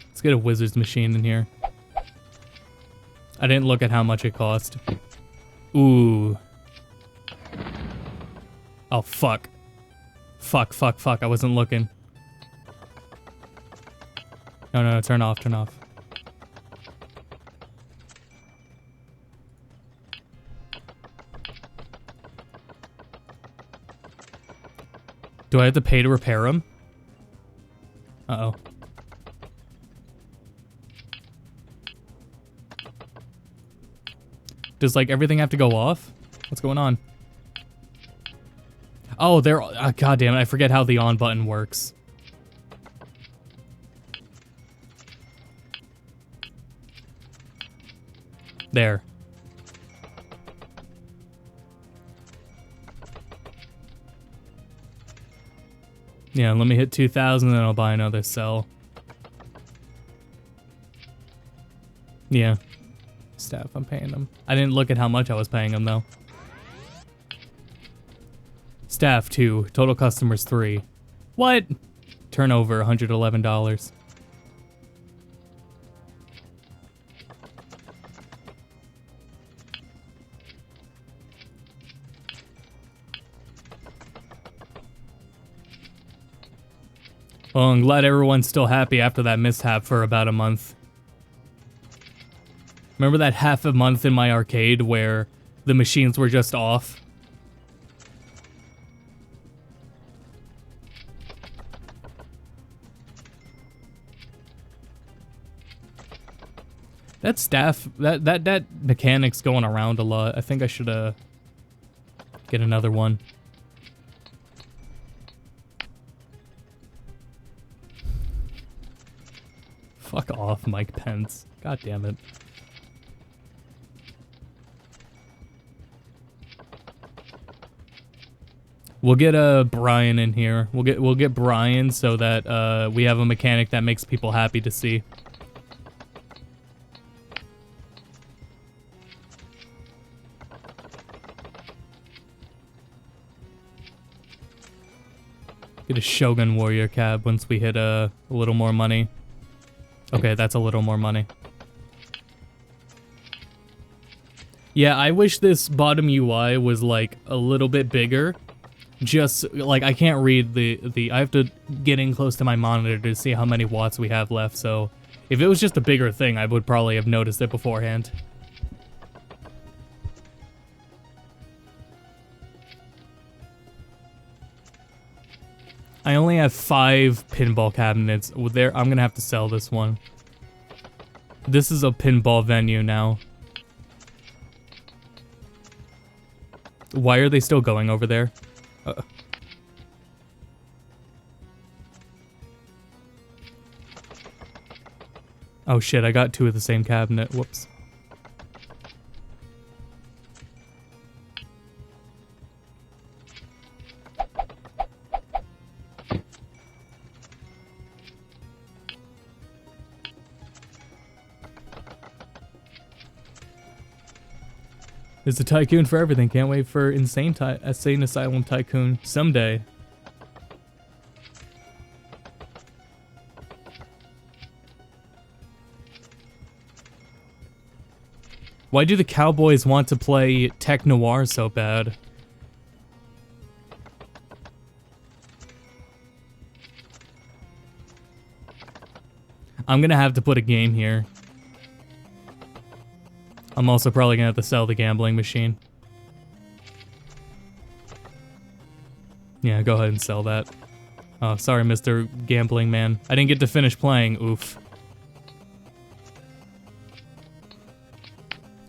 Let's get a wizard's machine in here. I didn't look at how much it cost. Ooh. Oh, fuck. Fuck, fuck, fuck. I wasn't looking. No, no, turn off, turn off. Do I have to pay to repair them? Uh-oh. Does, like, everything have to go off? What's going on? Oh, they're... God damn it, I forget how the on button works. There. Yeah, let me hit 2,000, then I'll buy another cell. Yeah. Staff, I'm paying them. I didn't look at how much I was paying them, though. Staff, 2. Total customers, 3. What? Turnover, $111. Well, I'm glad everyone's still happy after that mishap for about a month. Remember that half a month in my arcade where the machines were just off? That staff, that mechanic's going around a lot. I think I should get another one. Fuck off, Mike Pence. God damn it. We'll get Brian in here. We'll get Brian so that we have a mechanic that makes people happy to see. Get a Shogun Warrior cab once we hit a little more money. Okay, that's a little more money. Yeah, I wish this bottom UI was like a little bit bigger. Just like I can't read the I have to get in close to my monitor to see how many watts we have left, so if it was just a bigger thing, I would probably have noticed it beforehand. I only have 5 pinball cabinets. There, I'm gonna have to sell this one. This is a pinball venue now. Why are they still going over there? Oh shit, I got 2 of the same cabinet. Whoops. There's a Tycoon for everything. Can't wait for Insane Asylum Tycoon someday. Why do the Cowboys want to play Tech Noir so bad? I'm gonna have to put a game here. I'm also probably gonna have to sell the gambling machine. Yeah, go ahead and sell that. Oh, sorry, Mr. Gambling Man. I didn't get to finish playing. Oof.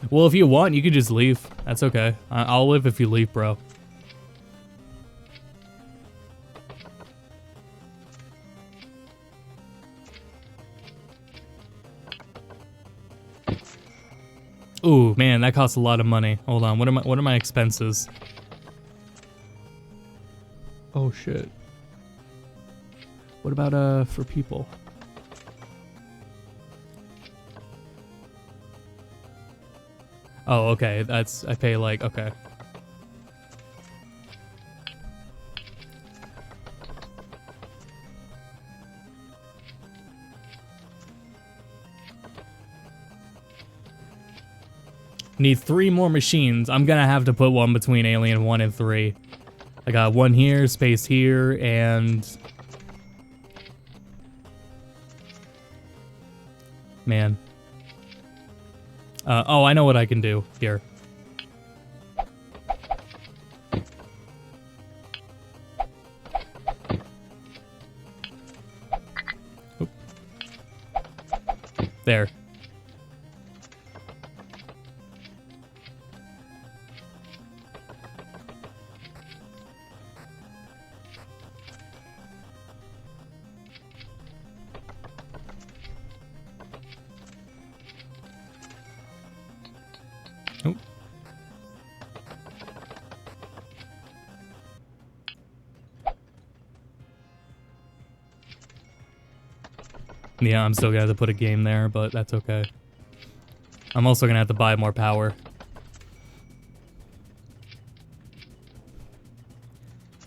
Well, if you want, you could just leave. That's okay. I'll live if you leave, bro. Ooh, man, that costs a lot of money. Hold on, what are my expenses? Oh shit. What about for people? Oh, okay. I pay like, okay. Need 3 more machines. I'm gonna have to put one between Alien 1 and 3. I got one here, space here, and... Man. Oh, I know what I can do here. Oop. There. Oop. Yeah, I'm still gonna have to put a game there, but that's okay. I'm also gonna have to buy more power.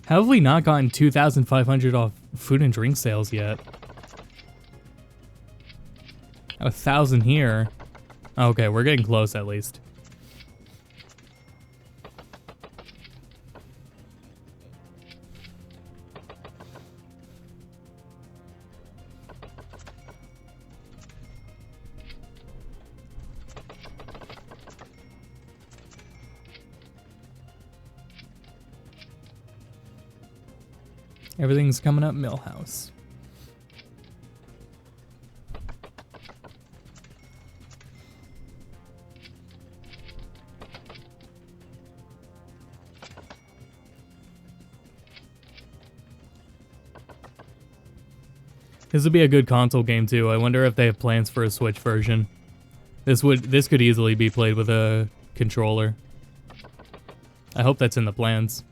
How have we not gotten 2,500 off food and drink sales yet? 1,000 here. Okay, we're getting close at least. Everything's coming up Millhouse. This would be a good console game too. I wonder if they have plans for a Switch version. This could easily be played with a controller. I hope that's in the plans.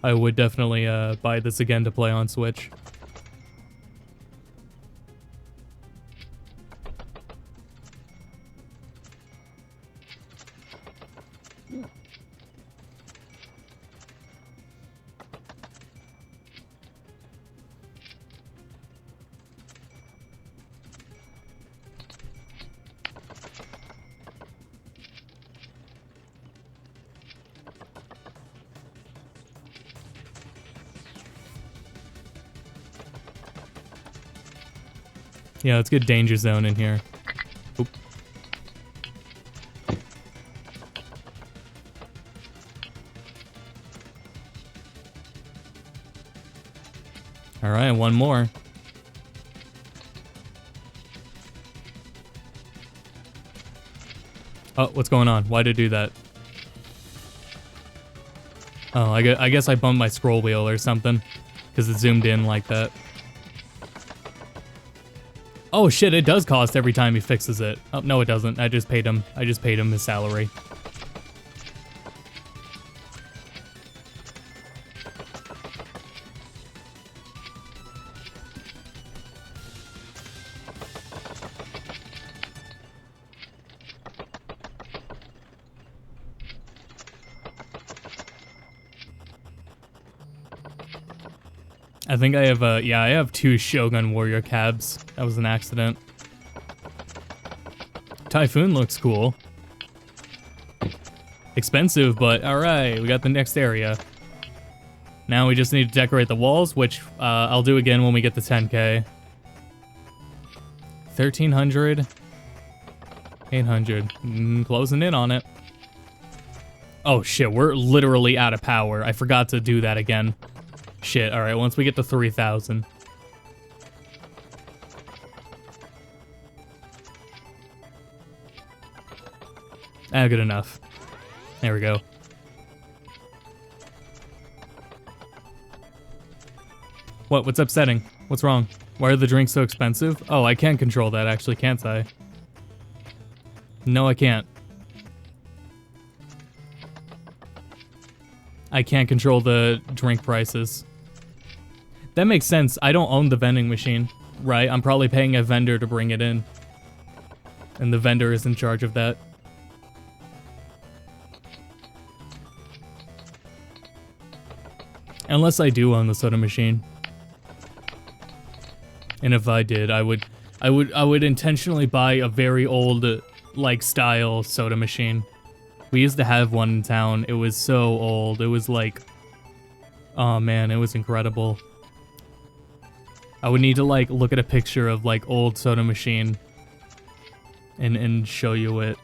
I would definitely buy this again to play on Switch. Yeah, let's get Danger Zone in here. Oop. Alright, one more. Oh, what's going on? Why'd it do that? Oh, I guess I bumped my scroll wheel or something. Because it zoomed in like that. Oh shit, it does cost every time he fixes it. Oh, no it doesn't. I just paid him his salary. I think I have, yeah, I have 2 Shogun Warrior cabs. That was an accident. Typhoon looks cool. Expensive, but alright, we got the next area. Now we just need to decorate the walls, which I'll do again when we get the 10K. 1,300. 800. Closing in on it. Oh shit, we're literally out of power. I forgot to do that again. Shit, alright, once we get to 3,000. Ah, good enough. There we go. What's upsetting? What's wrong? Why are the drinks so expensive? Oh, I can control that actually, can't I? No, I can't. I can't control the drink prices. That makes sense. I don't own the vending machine, right? I'm probably paying a vendor to bring it in. And the vendor is in charge of that. Unless I do own the soda machine. And if I did, I would intentionally buy a very old, like, style soda machine. We used to have one in town. It was so old. It was like, oh man, it was incredible. I would need to like look at a picture of like old soda machine and show you it.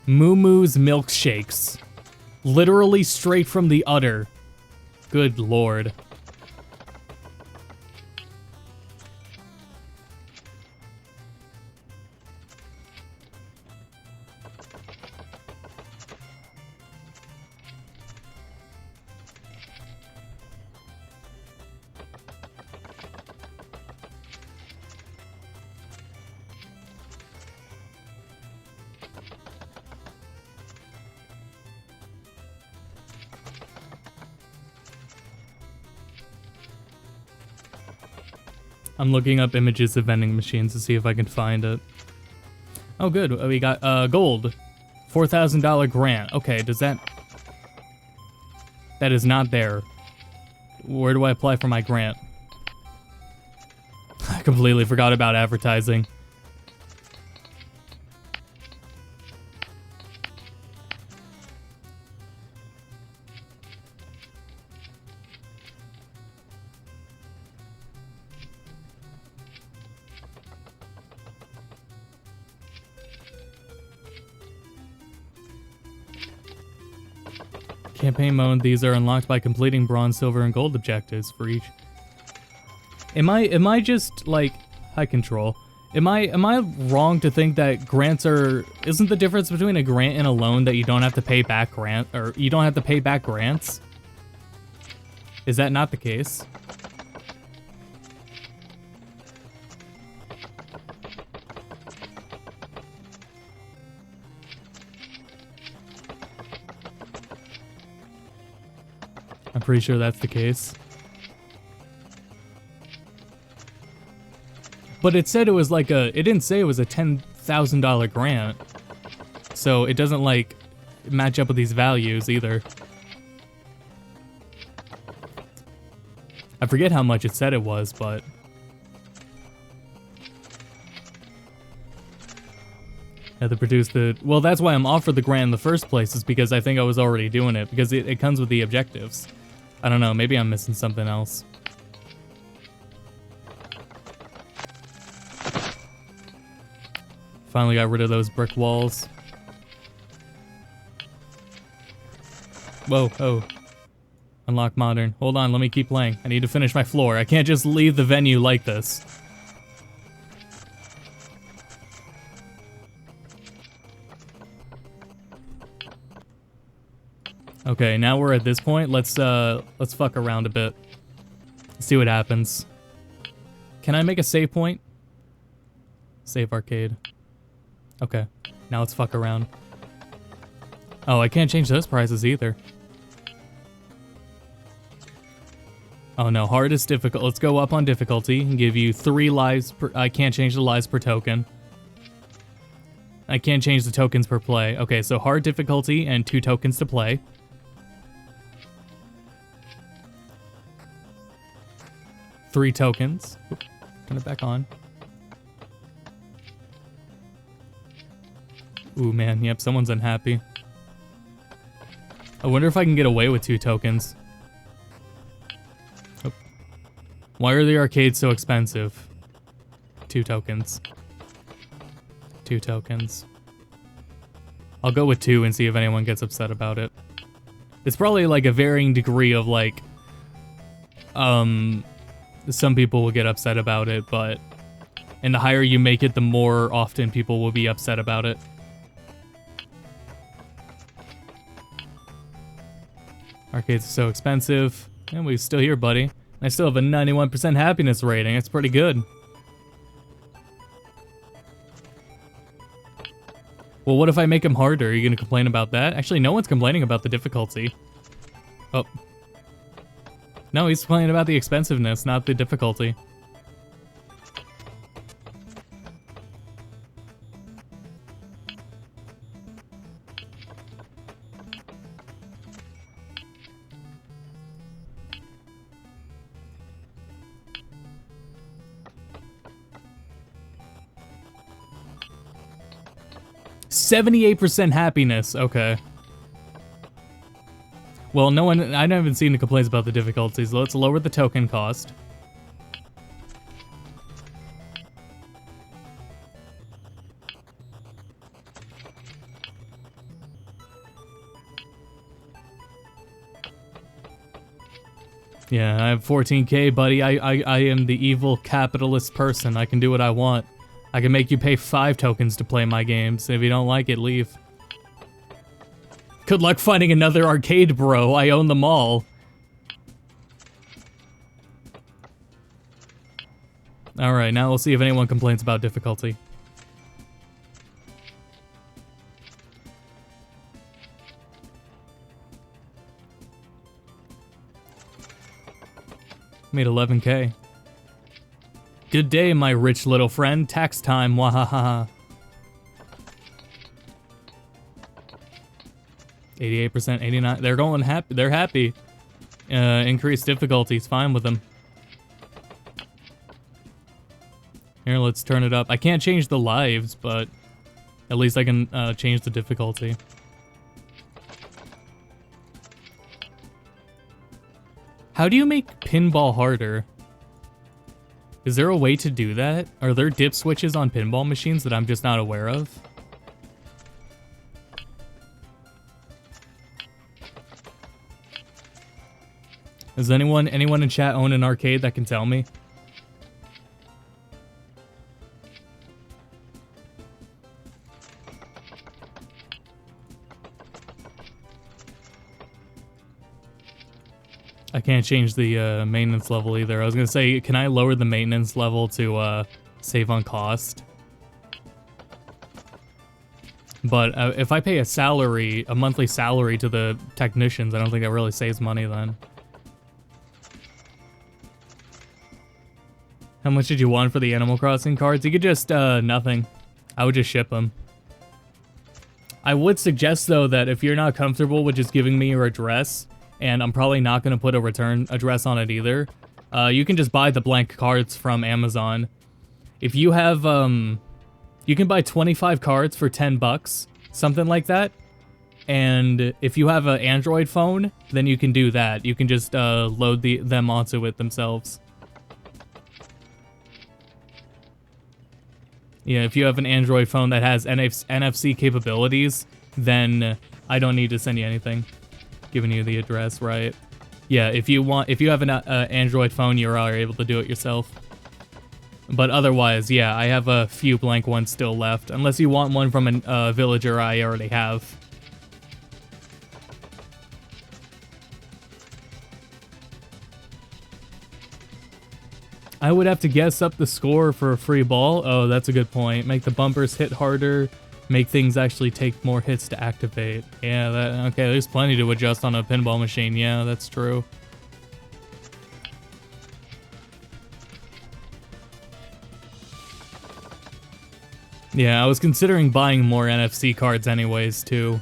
Moo Moo's milkshakes. Literally straight from the udder. Good lord. I'm looking up images of vending machines to see if I can find it. Oh good, we got gold. $4,000 grant. Okay, does that... That is not there. Where do I apply for my grant? I completely forgot about advertising. Campaign mode, these are unlocked by completing bronze, silver, and gold objectives for each. Am I just like high control? Am I wrong to think that grants are isn't the difference between a grant and a loan that you don't have to pay back you don't have to pay back grants? Is that not the case? I'm pretty sure that's the case. But it said it was like it didn't say it was a $10,000 grant. So it doesn't like match up with these values either. I forget how much it said it was, but... Had to produce the... Well, that's why I'm offered the grant in the first place, is because I think I was already doing it, because it comes with the objectives. I don't know, maybe I'm missing something else. Finally got rid of those brick walls. Whoa, oh. Unlock modern. Hold on, let me keep playing. I need to finish my floor. I can't just leave the venue like this. Okay, now we're at this point. Let's fuck around a bit. See what happens. Can I make a save point? Save arcade. Okay, now let's fuck around. Oh, I can't change those prices either. Oh no, hard is difficult. Let's go up on difficulty and give you 3 lives per... I can't change the lives per token. I can't change the tokens per play. Okay, so hard difficulty and 2 tokens to play. Three tokens. Oop, turn it back on. Ooh, man. Yep, someone's unhappy. I wonder if I can get away with 2 tokens. Oop. Why are the arcades so expensive? 2 tokens. 2 tokens. I'll go with 2 and see if anyone gets upset about it. It's probably like a varying degree of like, some people will get upset about it, but and the higher you make it, the more often people will be upset about it. Arcades are so expensive. And we're still here, buddy. I still have a 91% happiness rating. That's pretty good. Well, what if I make him harder? Are you going to complain about that? Actually, no one's complaining about the difficulty. Oh. No, he's complaining about the expensiveness, not the difficulty. %78 happiness. Okay. Well, no one. I haven't seen the complaints about the difficulties. Let's lower the token cost. Yeah, I have 14K, buddy. I am the evil capitalist person. I can do what I want. I can make you pay 5 tokens to play my games. If you don't like it, leave. Good luck finding another arcade, bro. I own them all. Alright, now we'll see if anyone complains about difficulty. Made 11K. Good day, my rich little friend. Tax time, wahahaha. 88%, 89. They're going happy. They're happy. Increased difficulties, fine with them. Here, let's turn it up. I can't change the lives, but at least I can change the difficulty. How do you make pinball harder? Is there a way to do that? Are there dip switches on pinball machines that I'm just not aware of? Does anyone in chat own an arcade that can tell me? I can't change the maintenance level either. I was gonna say, can I lower the maintenance level to save on cost? But if I pay a monthly salary to the technicians, I don't think that really saves money then. How much did you want for the Animal Crossing cards? You could just, nothing. I would just ship them. I would suggest, though, that if you're not comfortable with just giving me your address, and I'm probably not going to put a return address on it either, you can just buy the blank cards from Amazon. If you have, you can buy 25 cards for 10 bucks, something like that. And if you have an Android phone, then you can do that. You can just load them onto it themselves. Yeah, if you have an Android phone that has NFC capabilities, then I don't need to send you anything. Giving you the address, right? Yeah, if you have an Android phone, you are able to do it yourself. But otherwise, yeah, I have a few blank ones still left. Unless you want one from a villager I already have. I would have to guess up the score for a free ball. Oh, that's a good point. Make the bumpers hit harder. Make things actually take more hits to activate. Yeah, okay, there's plenty to adjust on a pinball machine. Yeah, that's true. Yeah, I was considering buying more NFC cards anyways, too.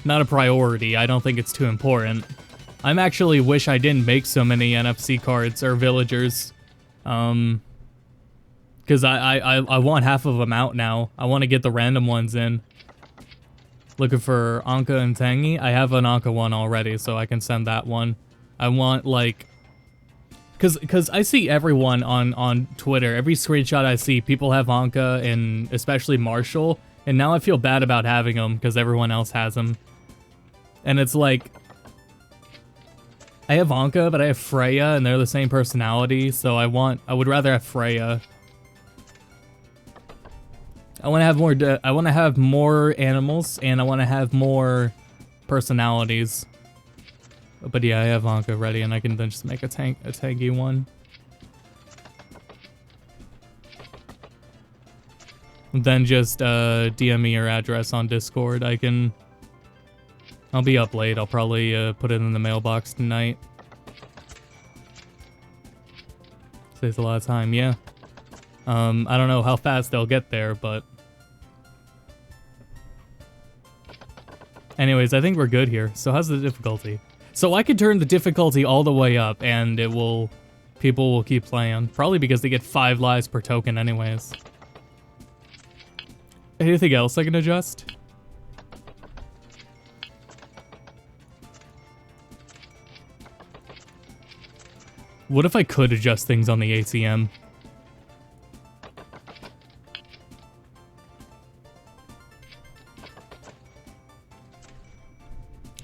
Not a priority, I don't think it's too important. I'm actually wish I didn't make so many NFC cards, or villagers. Because I want half of them out now. I want to get the random ones in. Looking for Anka and Tangy. I have an Anka one already, so I can send that one. I want, like... Because I see everyone on Twitter, every screenshot I see, people have Anka, and especially Marshall, and now I feel bad about having them, because everyone else has them. And it's like... I have Anka, but I have Freya, and they're the same personality, so I would rather have Freya. I want to have more animals, and I want to have more personalities. But yeah, I have Anka ready, and I can then just make a tanky one. Then just DM me your address on Discord. I'll be up late. I'll probably put it in the mailbox tonight. Saves a lot of time, yeah. I don't know how fast they'll get there, but... Anyways, I think we're good here. So how's the difficulty? So I could turn the difficulty all the way up, and people will keep playing. Probably because they get 5 lives per token anyways. Anything else I can adjust? What if I could adjust things on the ATM?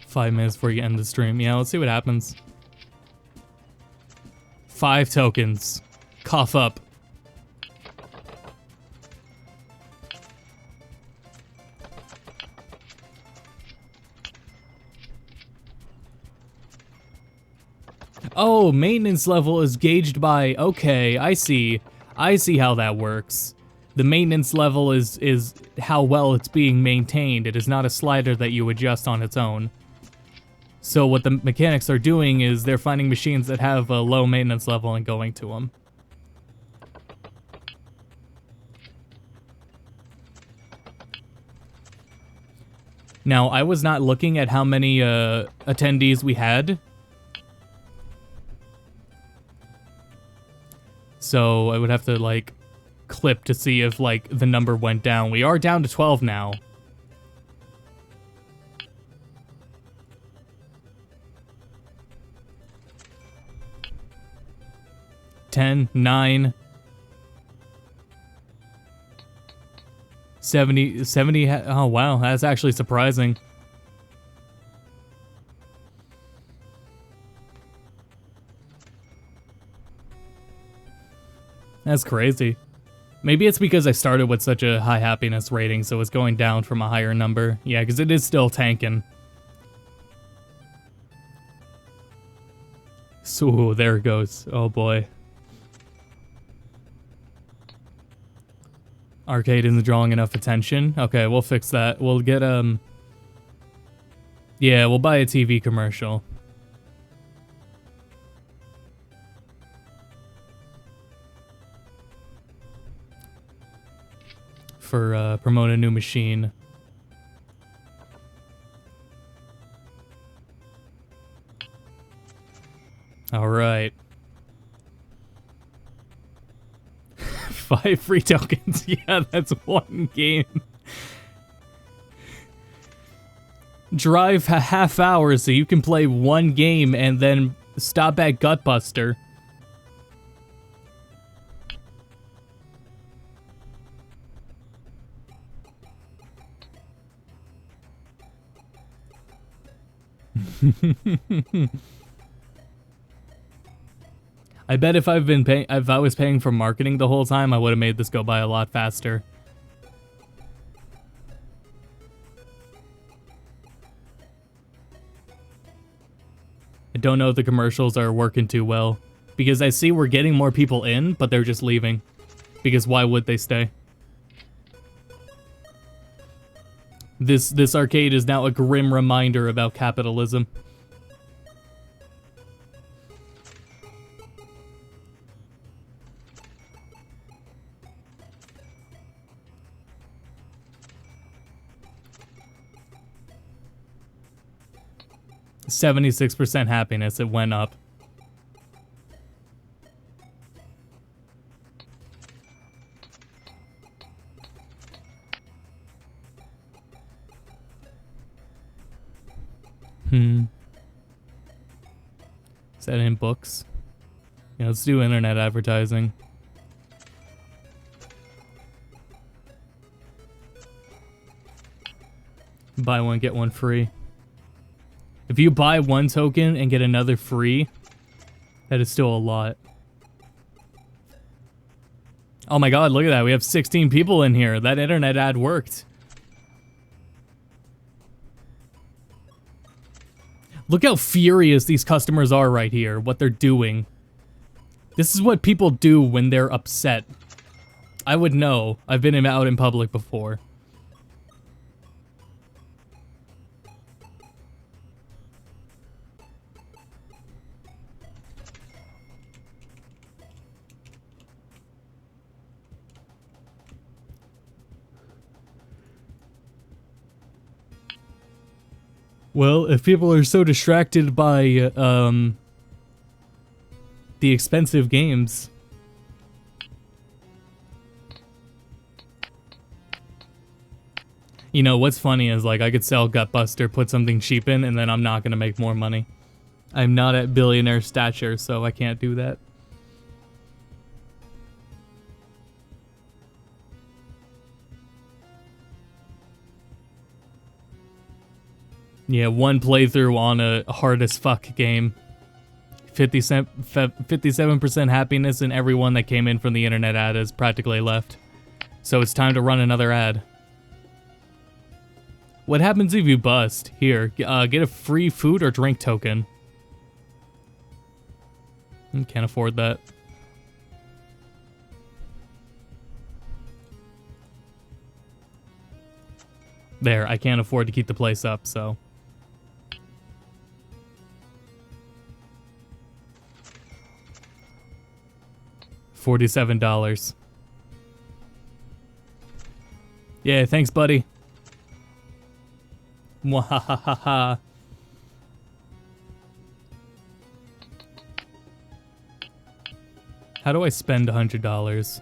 Five minutes before you end the stream. Yeah, let's see what happens. 5 tokens. Cough up. Oh, maintenance level is gauged by... Okay, I see. I see how that works. The maintenance level is how well it's being maintained. It is not a slider that you adjust on its own. So what the mechanics are doing is they're finding machines that have a low maintenance level and going to them. Now, I was not looking at how many attendees we had. So I would have to, like, clip to see if, like, the number went down. We are down to 12 now. 10, 9, 70, oh wow, that's actually surprising. That's crazy. Maybe it's because I started with such a high happiness rating, so it's going down from a higher number. Yeah, because it is still tanking. So, there it goes. Oh boy. Arcade isn't drawing enough attention. Okay, we'll fix that. We'll get, yeah, we'll buy a TV commercial. For, promote a new machine. Alright. 5 free tokens. Yeah, that's 1 game. Drive a half hour so you can play 1 game and then stop at Gutbuster. I bet if if I was paying for marketing the whole time, I would have made this go by a lot faster. I don't know if the commercials are working too well, because I see we're getting more people in, but they're just leaving. Because why would they stay? This arcade is now a grim reminder about capitalism. 76% happiness, it went up. Is that in books? Yeah, let's do internet advertising. Buy one, get one free. If you buy one token and get another free, that is still a lot. Oh my god, look at that. We have 16 people in here. That internet ad worked. Look how furious these customers are right here, what they're doing. This is what people do when they're upset. I would know. I've been out in public before. Well, if people are so distracted by, the expensive games. You know, what's funny is, like, I could sell Gutbuster, put something cheap in, and then I'm not gonna make more money. I'm not at billionaire stature, so I can't do that. Yeah, one playthrough on a hard as fuck game. 57% happiness, and everyone that came in from the internet ad is practically left. So it's time to run another ad. What happens if you bust? Here, get a free food or drink token. Can't afford that. There, I can't afford to keep the place up, so... $47. Yeah, thanks, buddy. Mwahahaha. How do I spend $100?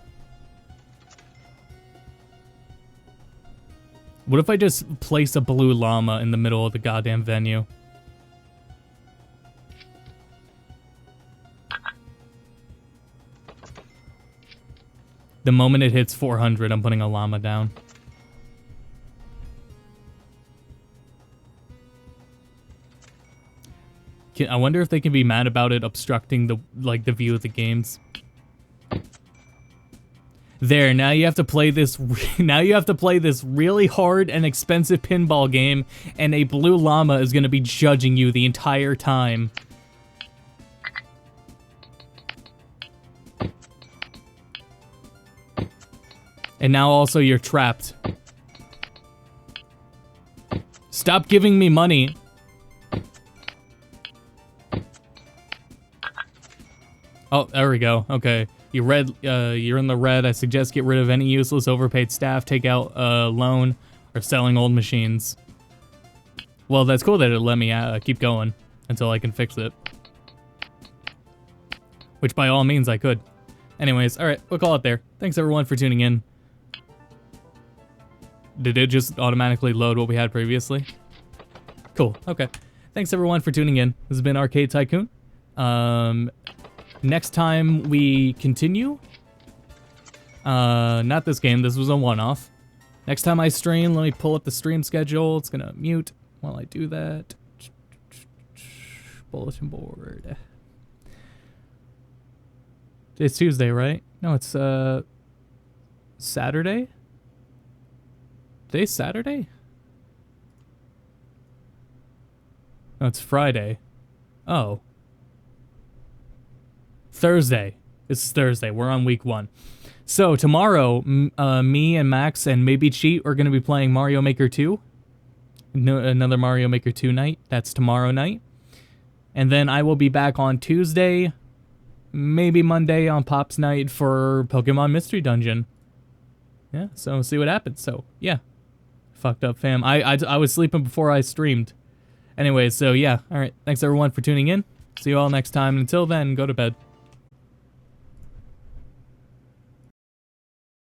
What if I just place a blue llama in the middle of the goddamn venue? The moment it hits 400, I'm putting a llama down. I wonder if they can be mad about it obstructing the view of the games. There, now you have to play this. Now you have to play this really hard and expensive pinball game, and a blue llama is going to be judging you the entire time. And now also you're trapped. Stop giving me money. Oh, there we go. Okay. You're in the red. I suggest get rid of any useless overpaid staff, take out a loan, or selling old machines. Well, that's cool that it let me keep going until I can fix it. Which by all means I could. Anyways, alright, we'll call it there. Thanks everyone for tuning in. Did it just automatically load what we had previously? Cool, okay. Thanks everyone for tuning in. This has been Arcade Tycoon. Next time we continue. Not this game, this was a one-off. Next time I stream, let me pull up the stream schedule. It's gonna mute while I do that. Bulletin board. It's Tuesday, right? No, it's Saturday? Today's Saturday? No, it's Friday. Oh. Thursday. This is Thursday. We're on week 1. So tomorrow, me and Max and maybe Cheat are going to be playing Mario Maker 2. Another Mario Maker 2 night. That's tomorrow night. And then I will be back on Tuesday, maybe Monday on Pop's night for Pokemon Mystery Dungeon. Yeah, so we'll see what happens. So, yeah. Fucked up, fam. I was sleeping before I streamed. Anyway, so yeah, alright, thanks everyone for tuning in. See you all next time, and until then, go to bed.